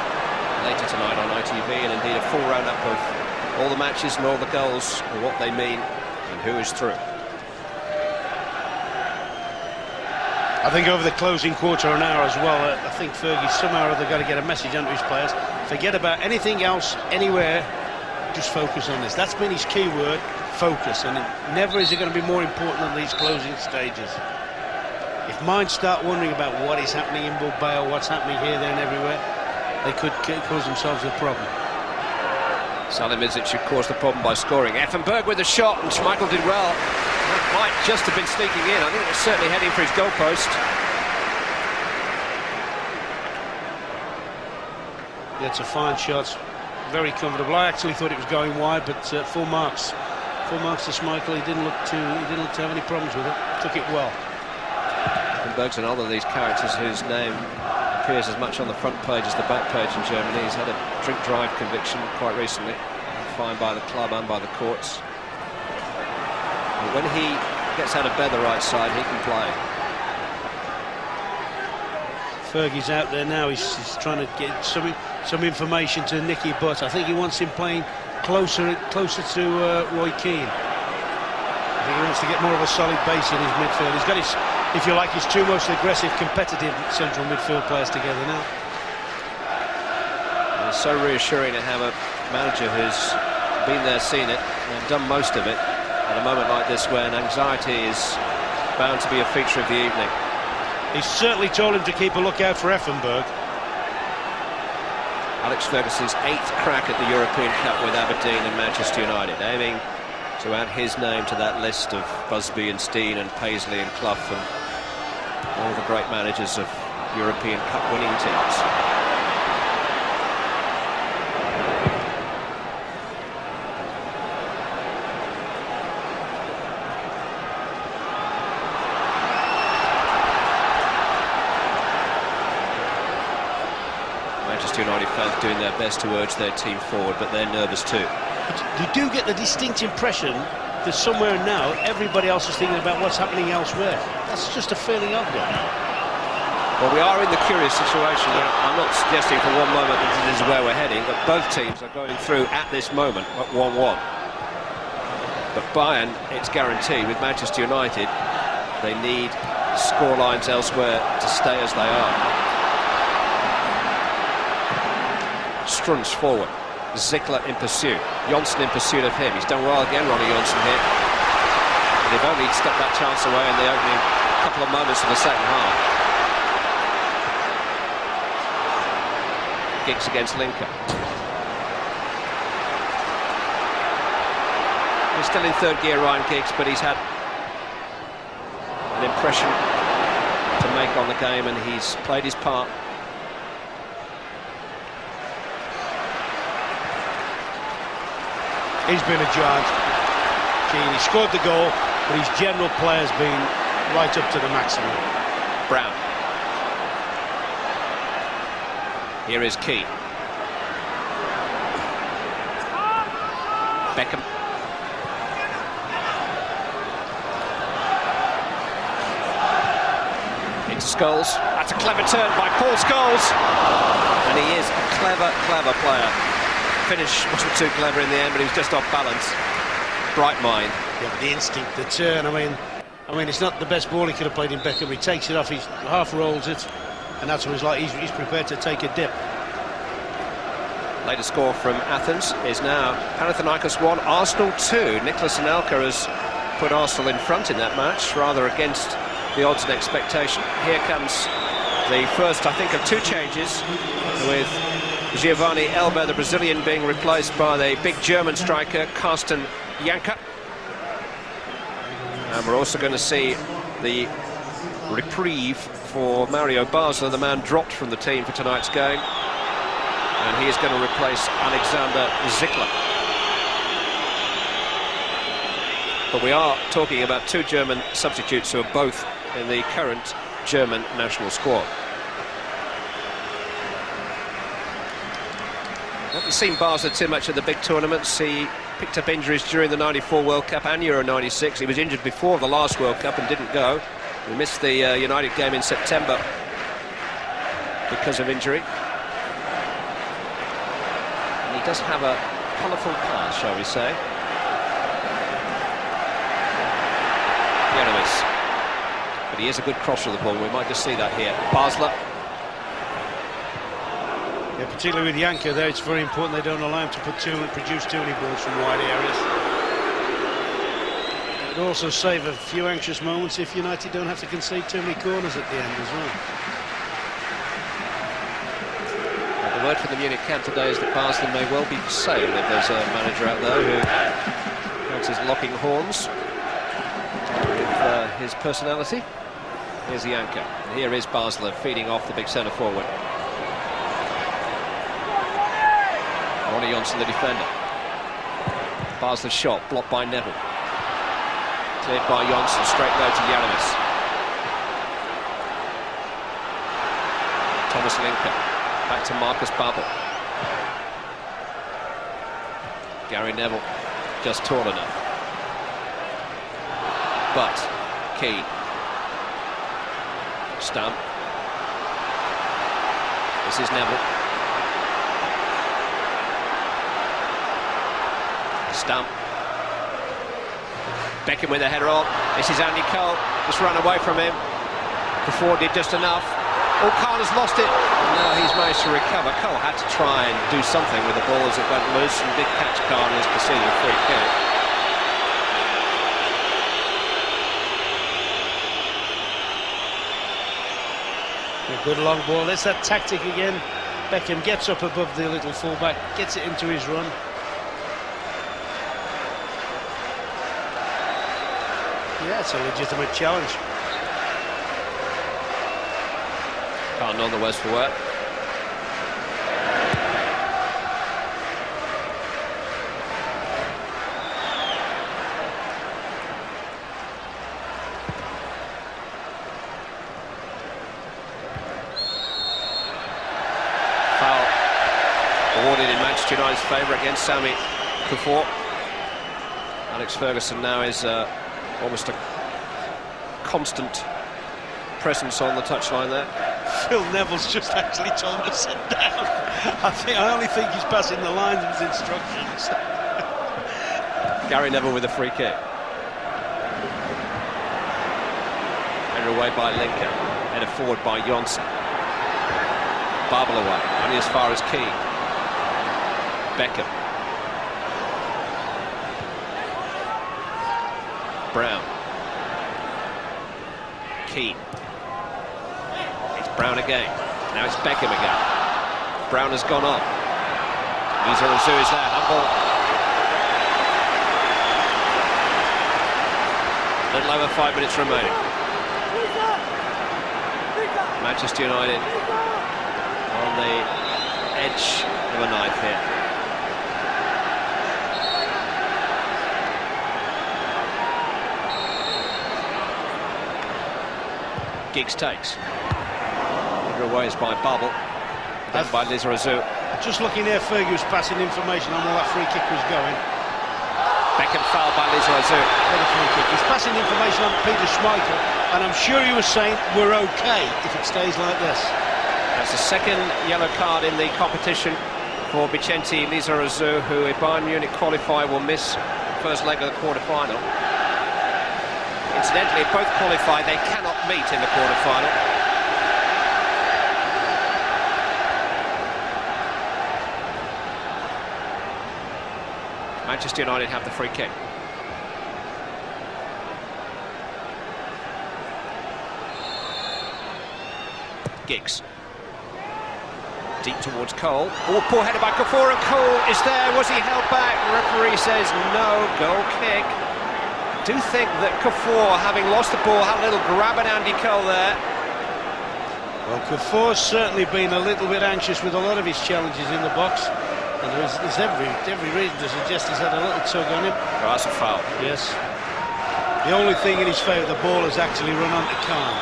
later tonight on ITV, and indeed a full roundup of all the matches and all the goals and what they mean and who is through. I think over the closing quarter an hour as well, I think Fergie's somehow or other got to get a message onto his players. Forget about anything else, anywhere, just focus on this. That's been his key word, focus, and never is it going to be more important than these closing stages. If minds start wondering about what is happening in Bilbao, what's happening here, there and everywhere, they could cause themselves a problem. Salimidzic should cause the problem by scoring. Effenberg with a shot, and Schmeichel did well. That might just have been sneaking in. I think it was certainly heading for his goalpost. It's a fine shot, very comfortable. I actually thought it was going wide, but full marks to Schmeichel. He didn't look to have any problems with it. Took it well. Berg's another of these characters whose name appears as much on the front page as the back page in Germany. He's had a drink drive conviction quite recently, fined by the club and by the courts. But when he gets out of bed the right side, he can play. Fergie's out there now. He's trying to get some information to Nicky Butt. I think he wants him playing closer to Roy Keane. I think he wants to get more of a solid base in his midfield. He's got his, if you like, his two most aggressive, competitive central midfield players together now. And it's so reassuring to have a manager who's been there, seen it, and done most of it at a moment like this when anxiety is bound to be a feature of the evening. He's certainly told him to keep a lookout for Effenberg. Alex Ferguson's 8th crack at the European Cup with Aberdeen and Manchester United, aiming to add his name to that list of Busby and Steen and Paisley and Clough and all the great managers of European Cup winning teams. Manchester United fans doing their best to urge their team forward, but they're nervous too. You do get the distinct impression that somewhere now everybody else is thinking about what's happening elsewhere. That's just a feeling I've got. Well, we are in the curious situation. I'm not suggesting for one moment that this is where we're heading, but both teams are going through at this moment at 1-1. But Bayern, it's guaranteed. With Manchester United, they need scorelines elsewhere to stay as they are. Strunz forward. Zickler in pursuit. Johnson in pursuit of him. He's done well again, Ronnie Johnson here. And they've only stepped that chance away in the opening couple of moments of the second half. Giggs against Linker. He's still in third gear, Ryan Giggs, but he's had an impression to make on the game, and he's played his part. He's been a giant. Keane, he scored the goal, but his general play has been right up to the maximum. Brown. Here is Keane. Beckham. Into Scholes. That's a clever turn by Paul Scholes. And he is a clever player. Finish wasn't too clever in the end, but he was just off balance. Bright mind. Yeah, but the instinct, the turn, I mean, it's not the best ball he could have played in Beckham. He takes it off, he half rolls it, and that's what he's like. He's prepared to take a dip. Latest score from Athens is now Panathinaikos 1, Arsenal 2. Nicholas Anelka has put Arsenal in front in that match, rather against the odds and expectation. Here comes the first, I think, of two changes, with Giovanni Elber, the Brazilian, being replaced by the big German striker Carsten Janker. And we're also going to see the reprieve for Mario Basler, the man dropped from the team for tonight's game. And he is going to replace Alexander Zickler. But we are talking about two German substitutes who are both in the current German national squad. Haven't seen Basler too much at the big tournaments. He picked up injuries during the '94 World Cup and Euro '96. He was injured before the last World Cup and didn't go. He missed the United game in September because of injury. And he does have a colourful pass, shall we say. But he is a good crosser of the ball. We might just see that here. Basler. Yeah, particularly with Janker there, it's very important they don't allow him to produce too many balls from wide areas. It would also save a few anxious moments if United don't have to concede too many corners at the end as well. Well, the word from the Munich camp today is that Basler may well be for sale if there's a manager out there who fancies locking horns with his personality. Here's Janker. And here is Basler feeding off the big centre forward. Ronnie Johnson, the defender. Bars the shot, blocked by Neville. Cleared by Johnson, straight low to Además. Thomas Linker, back to Marcus Babbel. Gary Neville, just tall enough. But, Key. Stump. This is Neville. Stump. Beckham with a header on. This is Andy Cole. Just run away from him. Before did just enough. Oh, Cole has lost it. No, he's managed to recover. Cole had to try and do something with the ball as it went loose, and did catch Cole as conceded a free kick. A good long ball. There's that tactic again. Beckham gets up above the little fullback, gets it into his run. Yeah, it's a legitimate challenge. Can't none the worse for work. Foul awarded in Manchester United's favour against Sami Kuffour. Alex Ferguson now is almost a constant presence on the touchline there. Phil Neville's just actually told him to sit down. I only think he's passing the lines of his instructions. Gary Neville with a free kick. Headed away by Linker. Headed forward by Johnson. Babbel away, only as far as Key. Beckham. Brown. Keane. It's Brown again. Now it's Beckham again. Brown has gone on. Lizarazu is there. Humble. A little over 5 minutes remaining. Manchester United on the edge of a knife here. Giggs takes. Away is by Babbel, then by Lizarazu. Just looking there, Fergie was passing information on where that free kick was going. Beckham fouled by Lizarazu. Free kick. He's passing information on Peter Schmeichel, and I'm sure he was saying we're okay if it stays like this. That's the second yellow card in the competition for Vicente Lizarazu, who if Bayern Munich qualify will miss the first leg of the quarter-final. Incidentally, if both qualify, they cannot meet in the quarter-final. Manchester United have the free kick. Giggs. Deep towards Cole. Oh, poor header by Kuffour, and Cole is there. Was he held back? The referee says no, goal kick. I do think that Kuffour, having lost the ball, had a little grab at Andy Cole there. Well, Kuffour's certainly been a little bit anxious with a lot of his challenges in the box. And there's every reason to suggest he's had a little tug on him. Oh, that's a foul. Yes. The only thing in his favour, the ball has actually run onto Khan.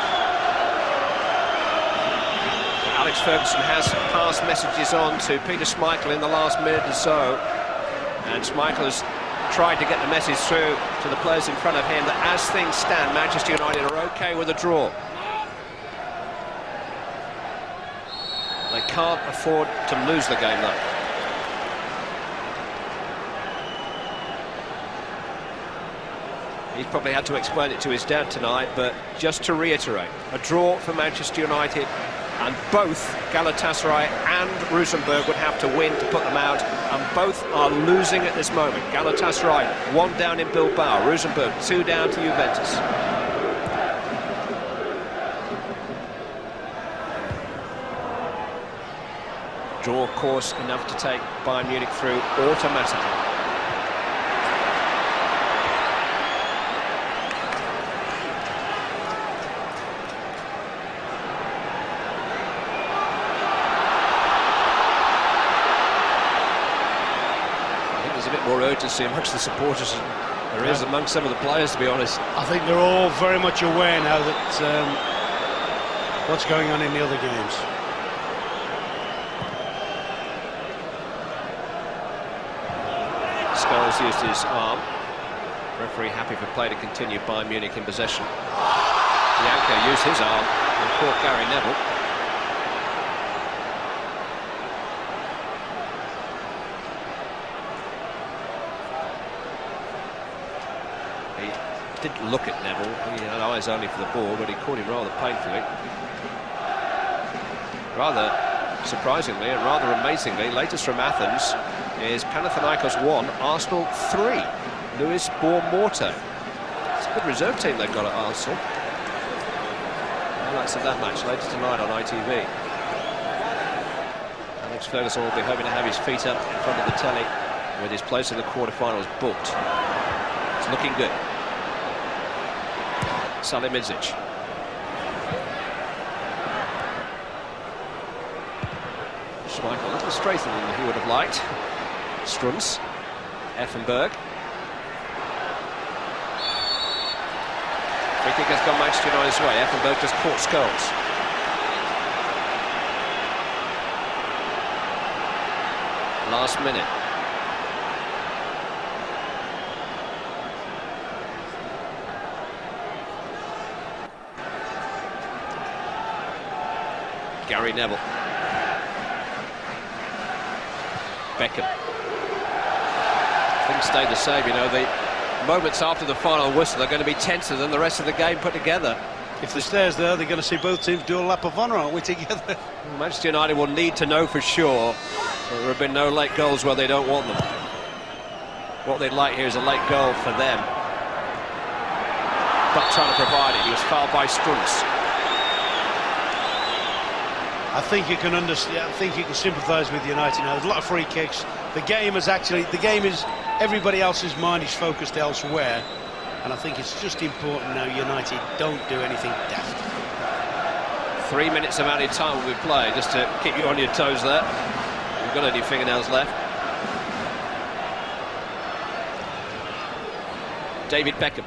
Alex Ferguson has passed messages on to Peter Schmeichel in the last minute or so. And Schmeichel has tried to get the message through to the players in front of him that as things stand, Manchester United are okay with a draw. They can't afford to lose the game though. He's probably had to explain it to his dad tonight, but just to reiterate, a draw for Manchester United, and both Galatasaray and Rosenborg would have to win to put them out, and both are losing at this moment. Galatasaray 1 down in Bilbao, Rosenborg 2 down to Juventus. Draw, of course, enough to take Bayern Munich through automatically. urgency amongst the supporters as there is amongst some of the players, to be honest. I think they're all very much aware now that what's going on in the other games. Scholes used his arm. Referee happy for play to continue. Bayern Munich in possession. Bianco used his arm and caught Gary Neville. He didn't look at Neville. He had eyes only for the ball, but he caught him rather painfully. Rather surprisingly and rather amazingly, latest from Athens is Panathinaikos 1, Arsenal 3. Luis Bourmorto. It's a good reserve team they've got at Arsenal. Highlights of that match later tonight on ITV. Alex Ferguson will be hoping to have his feet up in front of the telly with his place in the quarterfinals booked. It's looking good. Salimidzic. Schmeichel a little straighter than he would have liked. Strunz. Effenberg. Free kick has gone Manchester United's way. Effenberg just caught Scholes. Last minute. Gary Neville. Beckham. Things stay the same, you know. The moments after the final whistle are going to be tenser than the rest of the game put together. If the stairs there, they're going to see both teams do a lap of honour, aren't we, together? Manchester United will need to know for sure that there have been no late goals where they don't want them. What they'd like here is a late goal for them. But trying to provide it. He was fouled by Strunz. I think you can understand. I think you can sympathise with United now. There's a lot of free kicks. The game is everybody else's mind is focused elsewhere, and I think it's just important now United don't do anything daft. 3 minutes of added time will be played, just to keep you on your toes there. You've got any fingernails left. David Beckham.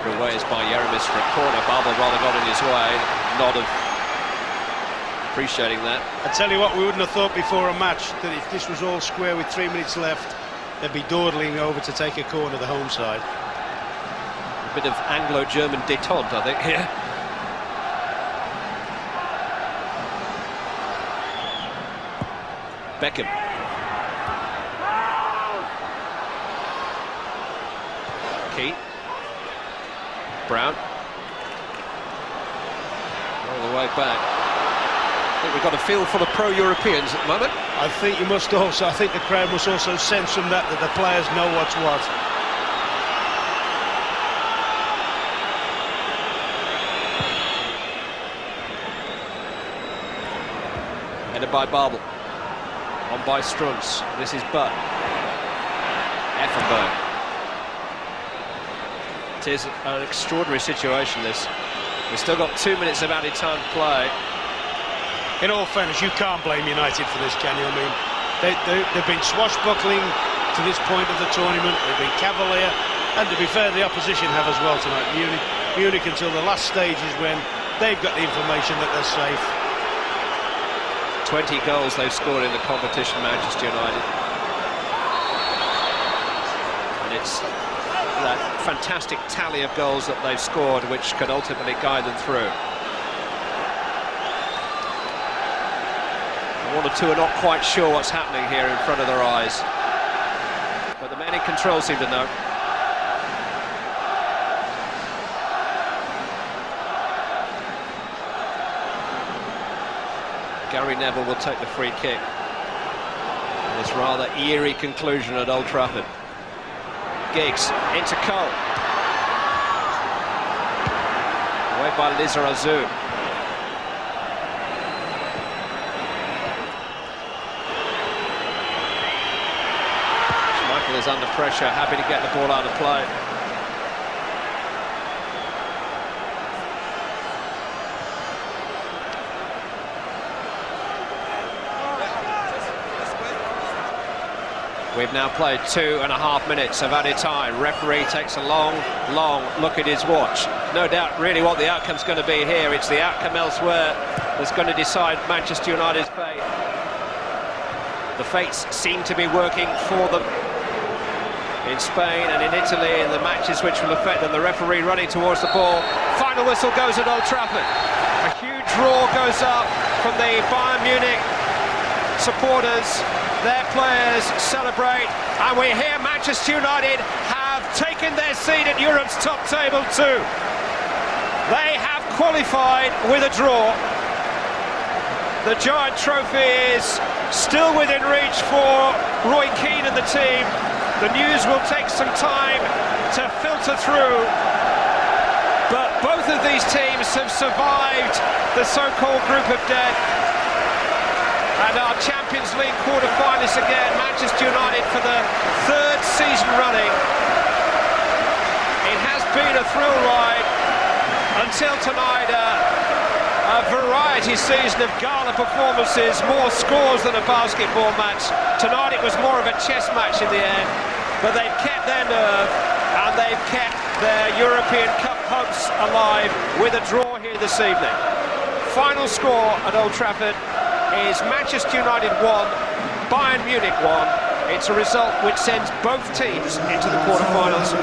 Away is by Yeramis for a corner. Babel rather got in his way. Nod of appreciating that. I tell you what, we wouldn't have thought before a match that if this was all square with 3 minutes left, they'd be dawdling over to take a corner, the home side. A bit of Anglo-German détente, I think, here. Beckham. Key. Brown. All the way back. I think we've got a field full of pro-Europeans at the moment. I think I think the crowd must also sense from that the players know what's what. Headed by Babel. On by Strunz. This is Butt. Effenberg. It is an extraordinary situation, this. We've still got 2 minutes of added time to play. In all fairness, you can't blame United for this, can you? I mean, they've been swashbuckling to this point of the tournament. They've been cavalier, and to be fair, the opposition have as well tonight. Munich until the last stage is when they've got the information that they're safe. 20 goals they've scored in the competition, Manchester United. And it's that fantastic tally of goals that they've scored which could ultimately guide them through. One or two are not quite sure what's happening here in front of their eyes, but the men in control seem to know. Gary Neville will take the free kick. And this rather eerie conclusion at Old Trafford. Giggs into Cole. Away by Lizarazu. Schmeichel is under pressure, happy to get the ball out of play. We've now played 2.5 minutes of added time. Referee takes a long look at his watch. No doubt really what the outcome's going to be here. It's the outcome elsewhere that's going to decide Manchester United's fate. The fates seem to be working for them in Spain and in Italy in the matches which will affect them. The referee running towards the ball. Final whistle goes at Old Trafford. A huge roar goes up from the Bayern Munich supporters. Their players celebrate, and we hear Manchester United have taken their seat at Europe's top table too. They have qualified with a draw. The giant trophy is still within reach for Roy Keane and the team. The news will take some time to filter through, but both of these teams have survived the so-called group of death. And our Champions League quarter-finalists again, Manchester United for the third season running. It has been a thrill ride until tonight, a variety season of gala performances, more scores than a basketball match. Tonight it was more of a chess match in the end, but they've kept their nerve and they've kept their European Cup hopes alive with a draw here this evening. Final score at Old Trafford is Manchester United 1, Bayern Munich 1. It's a result which sends both teams into the quarter-finals.